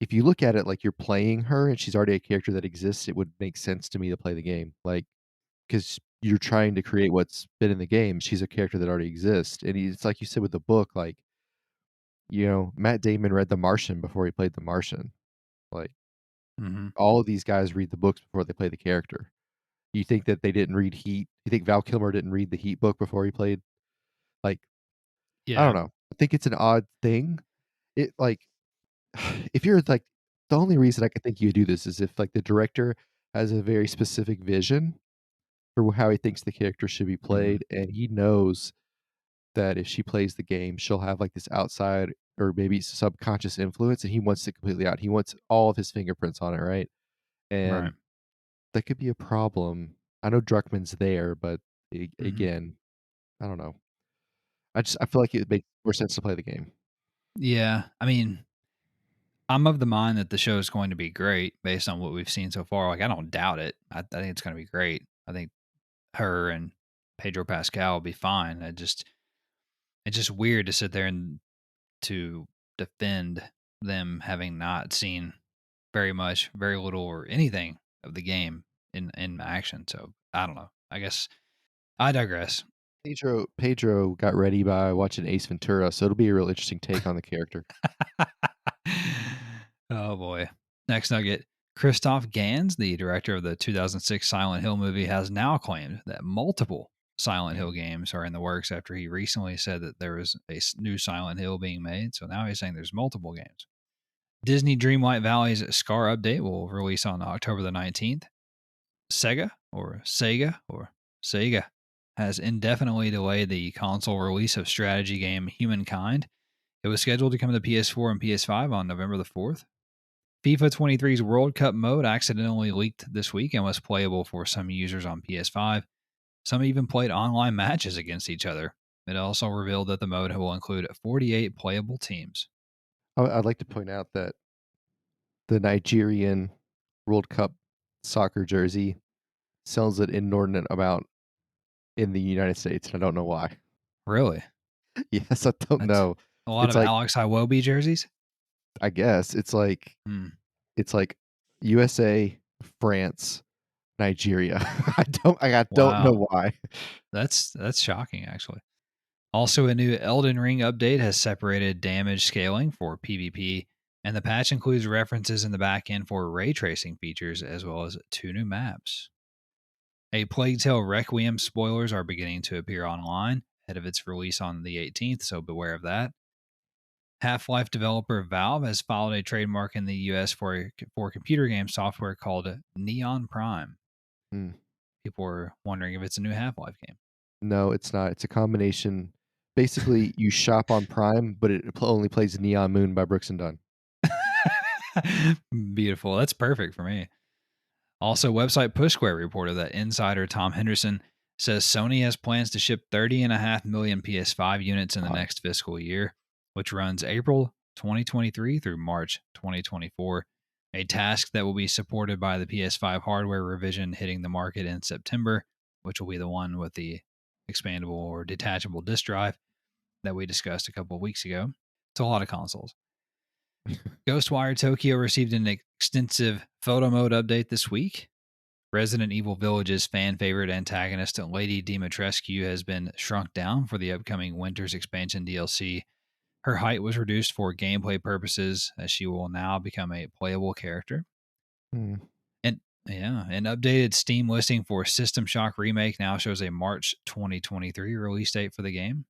if you look at it like you're playing her and she's already a character that exists, it would make sense to me to play the game, like, because 'cause you're trying to create what's been in the game. She's a character that already exists, and it's like you said with the book, like, Matt Damon read The Martian before he played The Martian. Like, Hmm. all of these guys read the books before they play the character. You think that they didn't read Heat? You think Val Kilmer didn't read the Heat book before he played? Like, I don't Yeah. know. I think it's an odd thing. It like, if you're like the only reason I can think you would do this is if, like, the director has a very specific vision for how he thinks the character should be Hmm. played, and he knows that if she plays the game, she'll have, like, this outside or maybe subconscious influence, and he wants it completely out. He wants all of his fingerprints on it, right? Right. And that could be a problem. I know Druckmann's there, but Hmm. again, I don't know. I feel like it would make more sense to play the game. Yeah. I mean, I'm of the mind that the show is going to be great based on what we've seen so far. Like, I don't doubt it. I think it's going to be great. I think her and Pedro Pascal will be fine. It's just weird to sit there and to defend them having not seen very much, very little, or anything of the game in action. So I don't know. I guess I digress. Pedro got ready by watching Ace Ventura, so it'll be a real interesting take on the character. Oh boy. Next nugget. Christoph Gans, the director of the 2006 Silent Hill movie, has now claimed that multiple Silent Hill games are in the works after he recently said that there was a new Silent Hill being made. So now he's saying there's multiple games. Disney Dreamlight Valley's Scar update will release on October the 19th. Sega has indefinitely delayed the console release of strategy game Humankind. It was scheduled to come to PS4 and PS5 on November the 4th. FIFA 23's World Cup mode accidentally leaked this week and was playable for some users on PS5. Some even played online matches against each other. It also revealed that the mode will include 48 playable teams. I'd like to point out that the Nigerian World Cup soccer jersey sells an inordinate amount in the United States, and I don't know why. Really? Yes, I don't That's know. a lot It's of like Alex Iwobi jerseys? I guess Hmm. it's like USA, France, Nigeria. I don't Wow. know why. That's shocking, actually. Also, a new Elden Ring update has separated damage scaling for PvP, and the patch includes references in the backend for ray tracing features as well as two new maps. A Plague Tale Requiem spoilers are beginning to appear online ahead of its release on the 18th, so beware of that. Half Life developer Valve has filed a trademark in the US for computer game software called Neon Prime. Mm, People are wondering if it's a new Half Life game. no, it's not. It's a combination. Basically, you shop on Prime, but it only plays Neon Moon by Brooks and Dunn. Beautiful. That's perfect for me. Also, website PushSquare reported that insider Tom Henderson says Sony has plans to ship 30.5 million PS5 units in the Wow. next fiscal year, which runs April 2023 through March 2024, a task that will be supported by the PS5 hardware revision hitting the market in September, which will be the one with the expandable or detachable disk drive that we discussed a couple of weeks ago. It's a lot of consoles. Ghostwire Tokyo received an extensive photo mode update this week. Resident Evil Village's fan favorite antagonist, Lady Dimitrescu, has been shrunk down for the upcoming Winter's Expansion DLC. Her height was reduced for gameplay purposes, as she will now become a playable character. Hmm. And yeah, an updated Steam listing for System Shock Remake now shows a March 2023 release date for the game.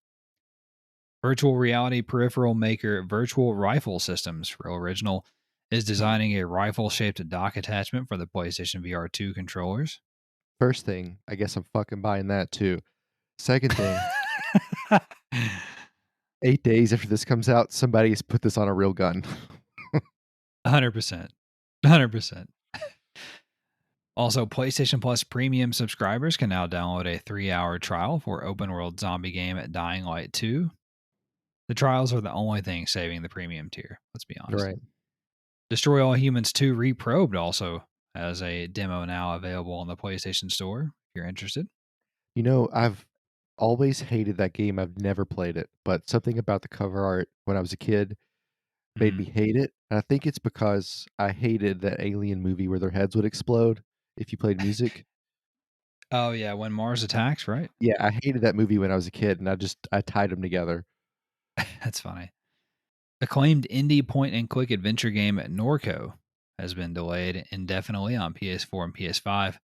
Virtual reality peripheral maker Virtual Rifle Systems, real original, is designing a rifle-shaped dock attachment for the PlayStation VR 2 controllers. First thing, I guess I'm fucking buying that too. Second thing, 8 days after this comes out, somebody has put this on a real gun. 100%. 100%. Also, PlayStation Plus premium subscribers can now download a 3-hour trial for open world zombie game at Dying Light 2. The trials are the only thing saving the premium tier, let's be honest. Right. Destroy All Humans 2 Reprobed also has a demo now available on the PlayStation Store if you're interested. You know, I've always hated that game. I've never played it, but something about the cover art when I was a kid made Mhm. me hate it. And I think it's because I hated that alien movie where their heads would explode if you played music. Oh, yeah, When Mars Attacks, right? Yeah, I hated that movie when I was a kid, and I tied them together. That's funny. Acclaimed indie point and click adventure game Norco has been delayed indefinitely on PS4 and PS5.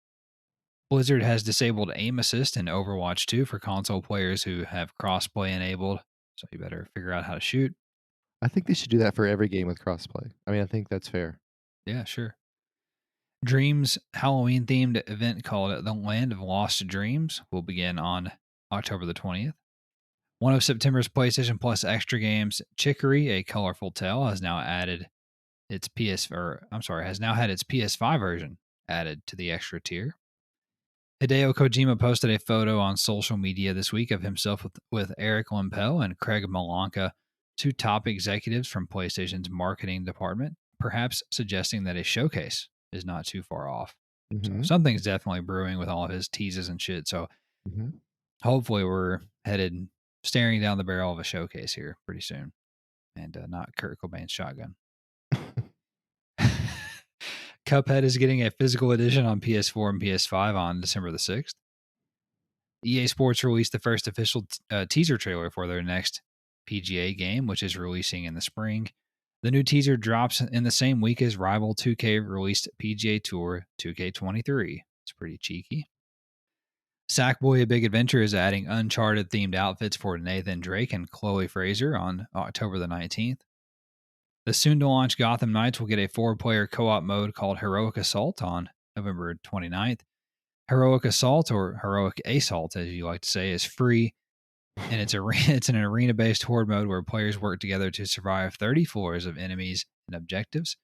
Blizzard has disabled aim assist in Overwatch 2 for console players who have crossplay enabled, so you better figure out how to shoot. I think they should do that for every game with crossplay. I mean, I think that's fair. Yeah, sure. Dreams Halloween themed event called The Land of Lost Dreams will begin on October the 20th. One of September's PlayStation Plus extra games, Chicory: A Colorful Tale, has now added its has now had its PS5 version added to the extra tier. Hideo Kojima posted a photo on social media this week of himself with Eric Lempel and Craig Malanka, two top executives from PlayStation's marketing department, perhaps suggesting that a showcase is not too far off. So Mhm. something's definitely brewing with all of his teases and shit. So Mhm. hopefully we're headed staring down the barrel of a showcase here pretty soon, and not Kurt Cobain's shotgun. Cuphead is getting a physical edition on PS4 and PS5 on December the 6th. EA Sports released the first official teaser trailer for their next PGA game, which is releasing in the spring. The new teaser drops in the same week as rival 2K released PGA Tour 2K23. It's pretty cheeky. Sackboy: A Big Adventure is adding Uncharted themed outfits for Nathan Drake and Chloe Fraser on October the 19th. The soon to launch Gotham Knights will get a 4-player co op mode called Heroic Assault on November 29th. Heroic Assault, or Heroic Assault as you like to say, is free, and it's an arena based horde mode where players work together to survive 30 floors of enemies and objectives.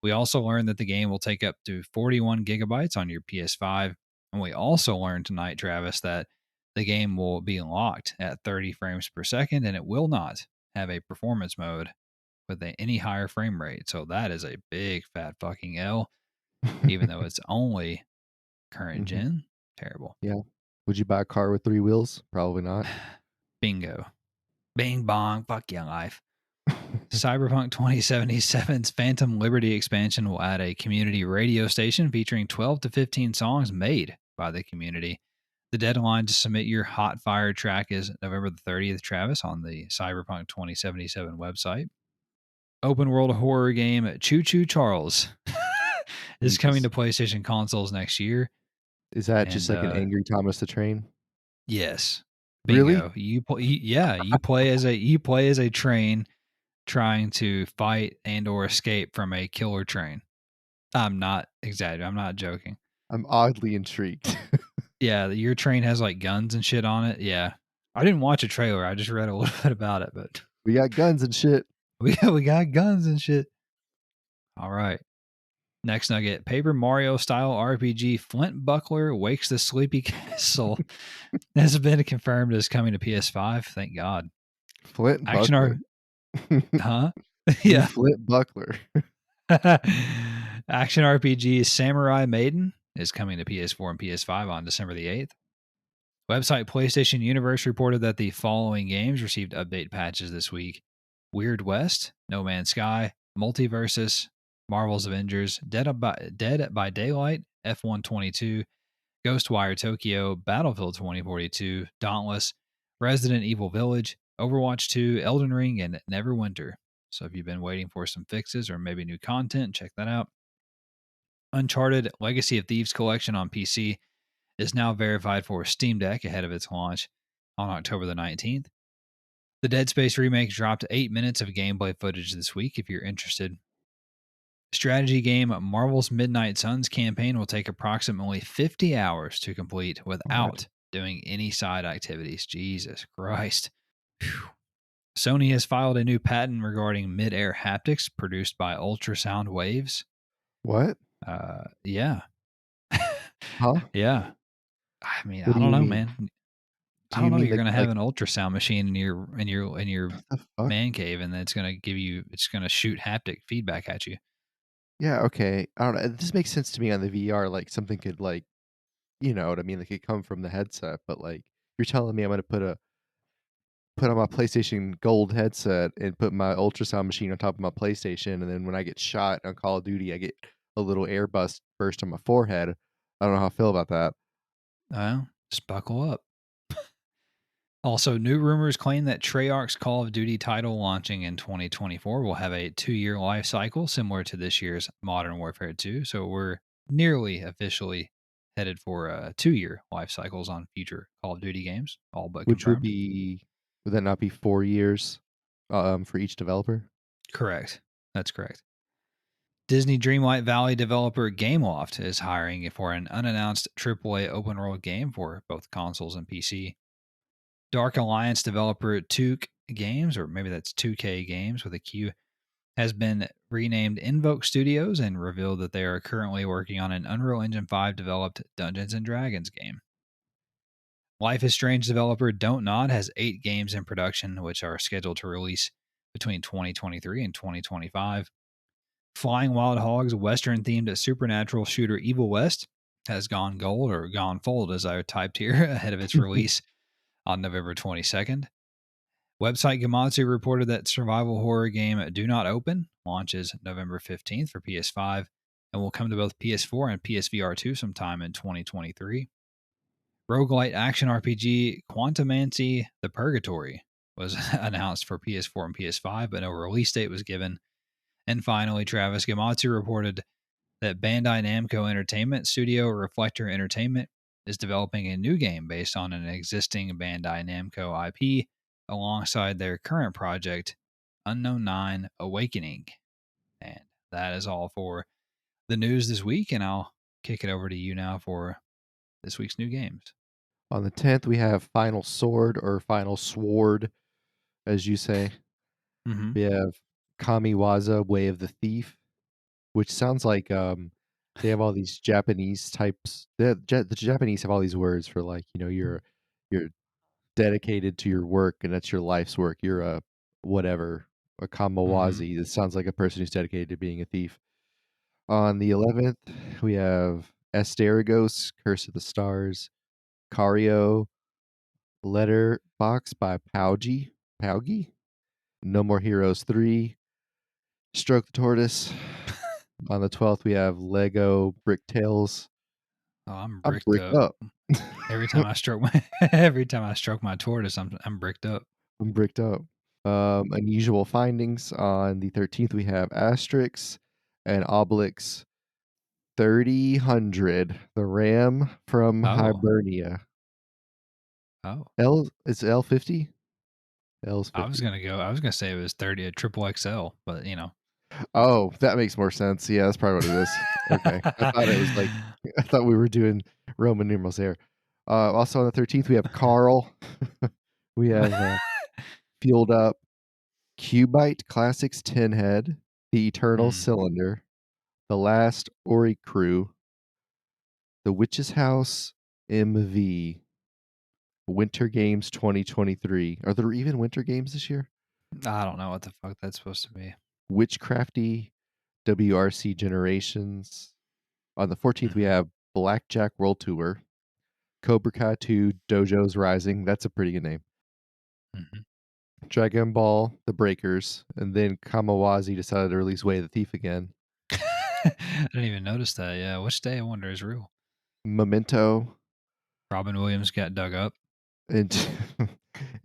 We also learned that the game will take up to 41 gigabytes on your PS5, and we also learned tonight, Travis, that the game will be locked at 30 frames per second, and it will not have a performance mode with any higher frame rate. So that is a big fat fucking L, even though it's only current Mhm. gen. Terrible. Yeah. Would you buy a car with 3 wheels? Probably not. Bingo. Bing bong. Fuck yeah, life. Cyberpunk 2077's Phantom Liberty expansion will add a community radio station featuring 12 to 15 songs made by the community. The deadline to submit your hot fire track is November the 30th, Travis, on the Cyberpunk 2077 website. Open world horror game Choo Choo Charles is coming to Jesus. PlayStation consoles next year. Is that just And like an angry Thomas the Train? yes, Really? bingo. You play as a train trying to fight and or escape from a killer train. I'm not exaggerating. I'm not joking. I'm oddly intrigued. Yeah, your train has like guns and shit on it. Yeah. I didn't watch a trailer. I just read a little bit about it, but We got guns and shit. we got guns and shit. All right. Next nugget, Paper Mario style RPG Flint Buckler Wakes the Sleepy Castle has been confirmed as coming to PS5. Thank God. Flint Action Buckler. R, huh? New Yeah. Flint Buckler. Action RPG Samurai Maiden is coming to PS4 and PS5 on December the 8th. Website PlayStation Universe reported that the following games received update patches this week: Weird West, No Man's Sky, Multiversus, Marvel's Avengers, Dead by Daylight, F122, Ghostwire Tokyo, Battlefield 2042, Dauntless, Resident Evil Village, Overwatch 2, Elden Ring, and Neverwinter. So if you've been waiting for some fixes or maybe new content, check that out. Uncharted Legacy of Thieves Collection on PC is now verified for Steam Deck ahead of its launch on October the 19th. The Dead Space remake dropped 8 minutes of gameplay footage this week if you're interested. Strategy game Marvel's Midnight Suns campaign will take approximately 50 hours to complete What? without doing any side activities. Jesus Christ. Phew. Sony has filed a new patent regarding mid-air haptics produced by ultrasound waves. What? Yeah. Huh? Yeah. I mean, What I do don't you know, mean? man. Do I you don't know. mean You're the gonna have like an ultrasound machine in your what the fuck? man cave, and then it's gonna shoot haptic feedback at you. Yeah, okay. I don't know. This makes sense to me on the VR. Like something could like, you know what I mean? Like it come from the headset, but like you're telling me I'm gonna put on my PlayStation Gold headset and put my ultrasound machine on top of my PlayStation, and then when I get shot on Call of Duty, I get a little air burst on my forehead. I don't know how I feel about that. Well, just buckle up. Also, new rumors claim that Treyarch's Call of Duty title launching in 2024 will have a 2-year life cycle similar to this year's Modern Warfare 2. So we're nearly officially headed for 2-year life cycles on future Call of Duty games, all but Which would confirmed. be would that not be 4 years for each developer? Correct. That's correct. Disney Dreamlight Valley developer Gameloft is hiring for an unannounced AAA open world game for both consoles and PC. Dark Alliance developer Tuke Games, or maybe that's 2K Games with a Q, has been renamed Invoke Studios and revealed that they are currently working on an Unreal Engine 5 developed Dungeons and Dragons game. Life is Strange developer Don't Nod has 8 games in production, which are scheduled to release between 2023 and 2025. Flying Wild Hogs Western themed supernatural shooter Evil West has gone gold, or gone fold as I typed here, ahead of its release on November 22nd. Website Gematsu reported that survival horror game Do Not Open launches November 15th for PS5 and will come to both PS4 and PSVR 2 sometime in 2023. Roguelite action RPG Quantumancy The Purgatory was announced for PS4 and PS5, but no release date was given. And finally, Travis Gematsu reported that Bandai Namco Entertainment studio Reflector Entertainment is developing a new game based on an existing Bandai Namco IP alongside their current project, Unknown 9 Awakening. And that is all for the news this week, and I'll kick it over to you now for this week's new games. On the 10th, we have Final Sword or Final Sword, as you say. Mm-hmm. We have Kamiwaza Way of the Thief, which sounds like they have all these Japanese types. The Japanese have all these words for like, you know, you're dedicated to your work and that's your life's work. You're a whatever, a Mm-hmm. Kamawazi. This sounds like a person who's dedicated to being a thief. On the 11th, we have Asterigos, Curse of the Stars, Cario, Letterbox by Paugi, No More Heroes 3, Stroke the Tortoise. On the 12th, we have Lego Brick Tales. Oh, I'm I'm bricked bricked up. up. Every time I stroke my every time I stroke my tortoise, I'm bricked up. I'm bricked up. Unusual findings. On the 13th, we have Asterix and Obelix 3000, the RAM from Oh, Hibernia. oh. It's L50? L's I was 50. gonna go. I was gonna say it was 30 a triple XL, but you know. Oh, that makes more sense. Yeah, that's probably what it is. Okay. I thought it was like I thought we were doing Roman numerals there. Also on the 13th, we have Carl. We have Fueled Up, Cubite Classics Tin Head, The Eternal Hmm. Cylinder, The Last Ori Crew, The Witch's House MV, Winter Games 2023. Are there even Winter Games this year? I don't know what the fuck that's supposed to be. Witchcrafty, WRC Generations. On the 14th, we Hmm. have Blackjack World Tour, Cobra Kai 2 Dojo's Rising. That's a pretty good name. Hmm. Dragon Ball: The Breakers, and then Kamawazi decided to release Way of the Thief again. I didn't even notice that. Yeah, which day I wonder is real. Memento Robin Williams got dug up. and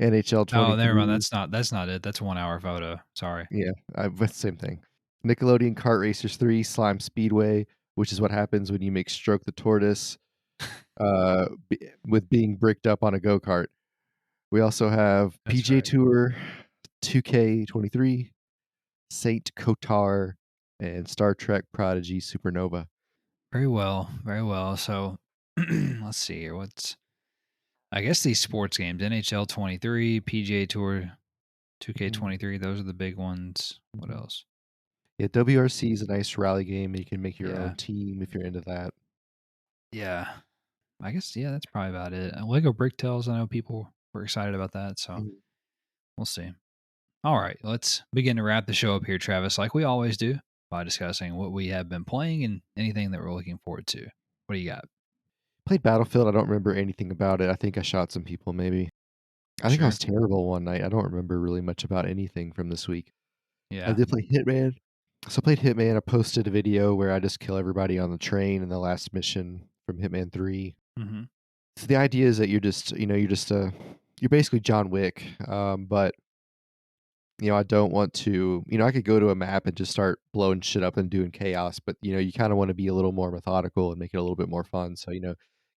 NHL Oh, never mind. 23. That's not it. That's a 1 hour photo. Sorry. Yeah, but same thing. Nickelodeon Kart Racers 3, Slime Speedway, which is what happens when you make Stroke the Tortoise with being bricked up on a go-kart. We also have That's PGA right. Tour 2K23, Saint Kotar, and Star Trek Prodigy Supernova. Very well. Very well. So let's see here. I guess these sports games, NHL 23, PGA Tour Mhm, 2K23, those are the big ones. What mhm. else? Yeah, WRC is a nice rally game, and you can make your Yeah. own team if you're into that. Yeah. I guess, yeah, that's probably about it. Lego Brick Tales, I know people were excited about that. So Mhm, we'll see. All right. Let's begin to wrap the show up here, Travis, like we always do by discussing what we have been playing and anything that we're looking forward to. What do you got? Played Battlefield, I don't remember anything about it. I think I shot some people maybe. I think I Sure. was terrible one night. I don't remember really much about anything from this week. I Yeah. did play Hitman. So I played Hitman. I posted a video where I just kill everybody on the train in the last mission from Hitman 3. Hmm. So the idea is that you're basically John Wick, but I don't want to. I could go to a map and just start blowing shit up and doing chaos, but you kind of want to be a little more methodical and make it a little bit more fun. So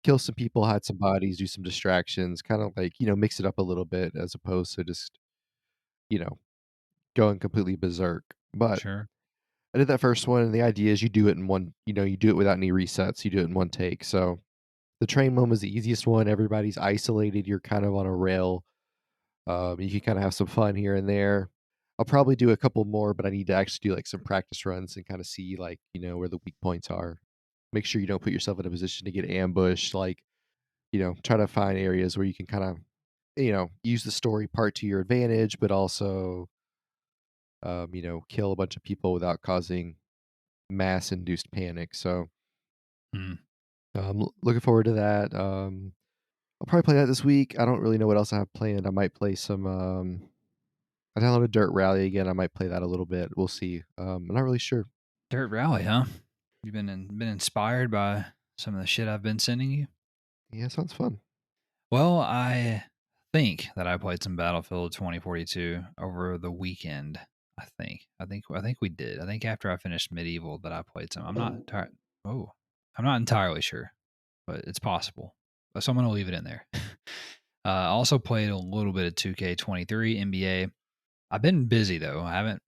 kill some people, hide some bodies, do some distractions, kind of like mix it up a little bit as opposed to just you know going completely berserk. But Sure. I did that first one, and the idea is you do it in one. You do it without any resets. You do it in one take. So the train one was the easiest one. Everybody's isolated. You're kind of on a rail. You can kind of have some fun here and there. I'll probably do a couple more, but I need to actually do like some practice runs and kind of see like where the weak points are. Make sure you don't put yourself in a position to get ambushed. Like try to find areas where you can kind of use the story part to your advantage, but also kill a bunch of people without causing mass induced panic. So Mm. looking forward to that. I'll probably play that this week. I don't really know what else I have planned. I might play some. I downloaded Dirt Rally again. I might play that a little bit. We'll see. I'm not really sure. Dirt Rally, huh? You've been inspired by some of the shit I've been sending you? Yeah, sounds fun. Well, I think that I played some Battlefield 2042 over the weekend. I think we did. I think after I finished Medieval that I played some. Oh, I'm not entirely sure, but it's possible. So I'm gonna leave it in there. I also played a little bit of 2K23 NBA. I've been busy though. I haven't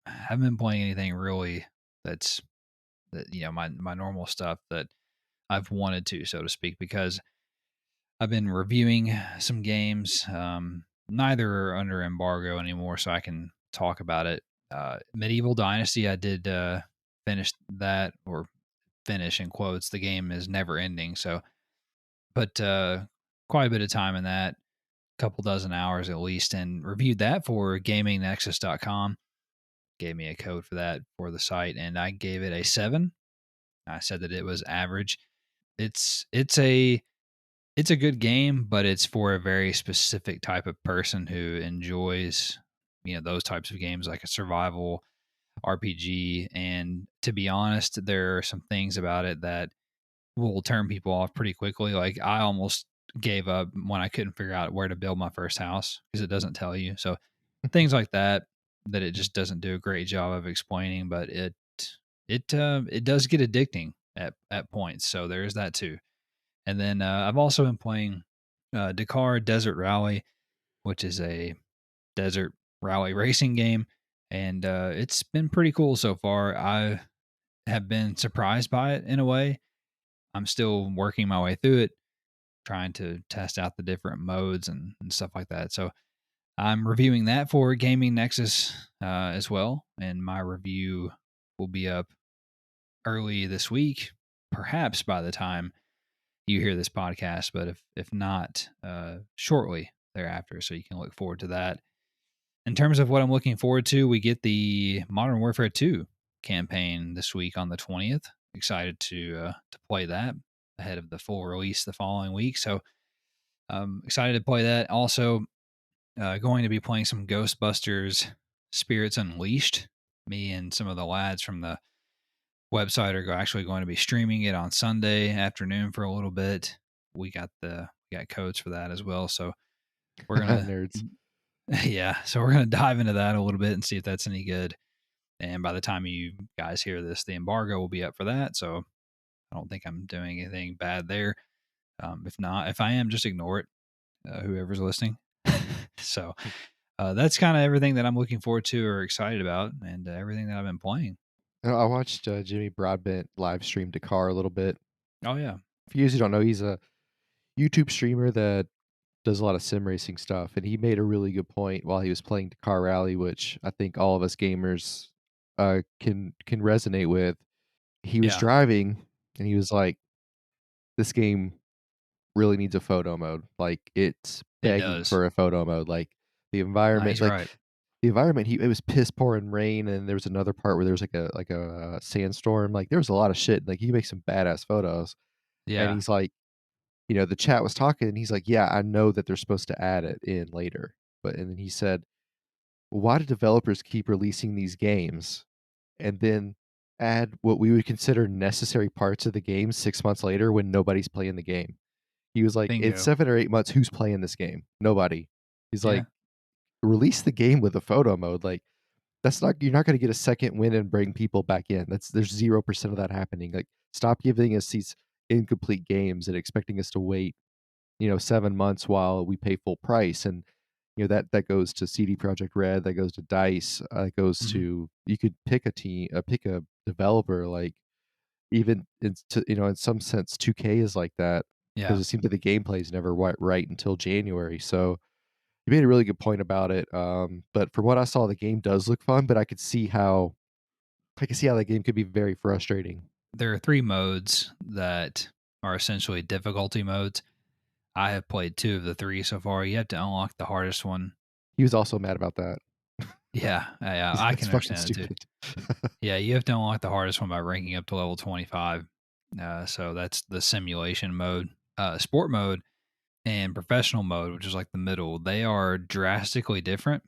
been playing anything really that's my normal stuff that I've wanted to, so to speak, because I've been reviewing some games. Neither are under embargo anymore, so I can talk about it. Medieval Dynasty, I did finish that, or finish in quotes. The game is never ending, so but quite a bit of time in that, couple dozen hours at least, and reviewed that for GamingNexus.com. Gave me a code for that for the site, and I gave it a 7. I said that it was average. It's it's a good game, but it's for a very specific type of person who enjoys, those types of games like a survival RPG. And to be honest, there are some things about it that will turn people off pretty quickly. Like I almost gave up when I couldn't figure out where to build my first house because it doesn't tell you. So things like that it just doesn't do a great job of explaining, but it does get addicting at points. So there's that too. And then I've also been playing Dakar Desert Rally, which is a desert rally racing game, and it's been pretty cool so far. I have been surprised by it in a way. I'm still working my way through it, trying to test out the different modes and stuff like that. So I'm reviewing that for Gaming Nexus as well, and my review will be up early this week, perhaps by the time you hear this podcast, but if not, shortly thereafter. So you can look forward to that. In terms of what I'm looking forward to, we get the Modern Warfare 2 campaign this week on the 20th. Excited to play that ahead of the full release the following week. So excited to play that. Also, going to be playing some Ghostbusters Spirits Unleashed. Me and some of the lads from the website are actually going to be streaming it on Sunday afternoon for a little bit. We got codes for that as well, so we're gonna Nerds. yeah, so we're gonna dive into that a little bit and see if that's any good. And by the time you guys hear this, the embargo will be up for that. So I don't think I'm doing anything bad there. If not, if I am, just ignore it. Whoever's listening. So that's kind of everything that I'm looking forward to or excited about, and everything that I've been playing. I watched Jimmy Broadbent live stream Dakar a little bit. Oh yeah, For you who don't know, he's a YouTube streamer that does a lot of sim racing stuff, and he made a really good point while he was playing Dakar Rally, which I think all of us gamers can resonate with. He was yeah, driving, and he was like, "This game really needs a photo mode. Like, it's it begging does. for a photo mode. Like, the No, environment, he's right. he it was piss pouring rain, and there was another part where there was like a sandstorm. Like, there was a lot of shit. Like, he makes some badass photos, and Yeah, he's like, the chat was talking, and he's like, "Yeah, I know that they're supposed to add it in later." But and then he said, "Why do developers keep releasing these games and then add what we would consider necessary parts of the game 6 months later when nobody's playing the game?" He was like, "In bingo. 7 or 8 months, who's playing this game? Nobody." He's Yeah, like, "Release the game with a photo mode, like, that's not you're not gonna get a second win and bring people back in. There's 0% of that happening. Like, stop giving us these incomplete games and expecting us to wait, 7 months while we pay full price." And, that goes to CD Projekt Red, that goes to DICE, that goes hmm, to you could pick a team pick a developer, like, even in some sense, 2K is like that because yeah. it seems like the gameplay is never right until January. So you made a really good point about it. But from what I saw, the game does look fun, but I can see how that game could be very frustrating. There are 3 modes that are essentially difficulty modes. I have played 2 of the 3 so far. You have to unlock the hardest one. He was also mad about that. Yeah, yeah, He's like, I "That's can fucking understand it too. stupid." Yeah, you have to unlock the hardest one by ranking up to level 25. So that's the simulation mode. Sport mode and professional mode, which is like the middle, they are drastically different,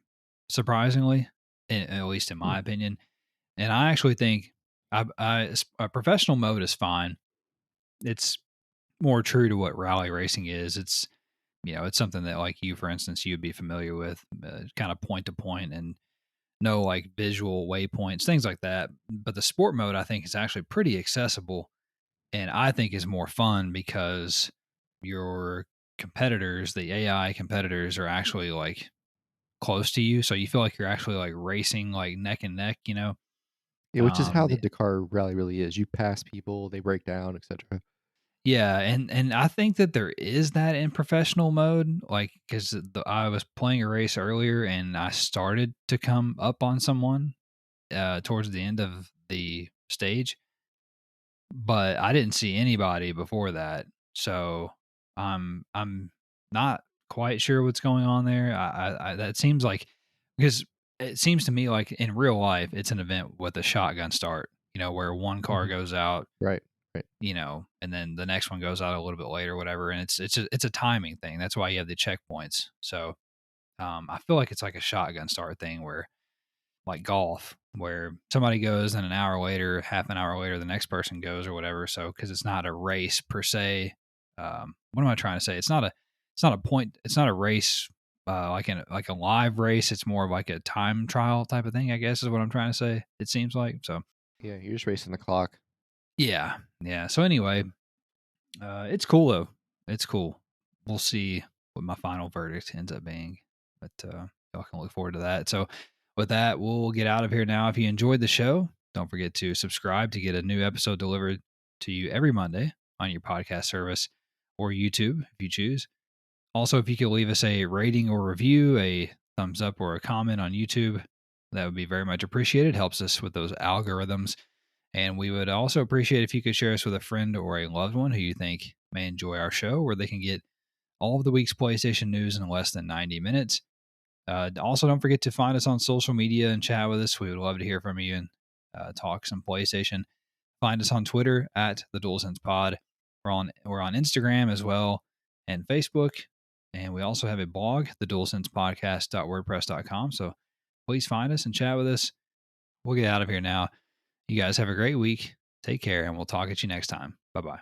surprisingly, at least in Hmm. my opinion. And I actually think a professional mode is fine. It's more true to what rally racing is. It's it's something that like you, for instance, you'd be familiar with, kind of point to point and no like visual waypoints, things like that. But the sport mode, I think, is actually pretty accessible, and I think is more fun because your competitors, the AI competitors, are actually like close to you, so you feel like you're actually like racing like neck and neck. Yeah, which is how the The Dakar rally really is. You pass people, they break down, etc. Yeah, and I think that there is that in professional mode, like because I was playing a race earlier and I started to come up on someone towards the end of the stage, but I didn't see anybody before that. So I'm not quite sure what's going on there. I that seems like because it seems to me like in real life it's an event with a shotgun start, where one car Mhm. goes out, Right, right. and then the next one goes out a little bit later, whatever. And it's a timing thing. That's why you have the checkpoints. So I feel like it's like a shotgun start thing where like golf, where somebody goes and an hour later, half an hour later, the next person goes or whatever. So because it's not a race per se. What am I trying to say? It's not a point. It's not a race like a live race. It's more of like a time trial type of thing. I guess is what I'm trying to say. It seems like so. Yeah, you're just racing the clock. Yeah, yeah. So anyway, it's cool though. It's cool. We'll see what my final verdict ends up being, but y'all can look forward to that. So, with that, we'll get out of here now. If you enjoyed the show, don't forget to subscribe to get a new episode delivered to you every Monday on your podcast service or YouTube if you choose. Also, if you could leave us a rating or review, a thumbs up or a comment on YouTube, that would be very much appreciated. Helps us with those algorithms. And we would also appreciate if you could share us with a friend or a loved one who you think may enjoy our show, where they can get all of the week's PlayStation news in less than 90 minutes. Also, don't forget to find us on social media and chat with us. We would love to hear from you and talk some PlayStation. Find us on Twitter at the DualSense Pod. We're on Instagram as well and Facebook. And we also have a blog, the dualsensepodcast.wordpress.com. So please find us and chat with us. We'll get out of here now. You guys have a great week. Take care, and we'll talk at you next time. Bye bye.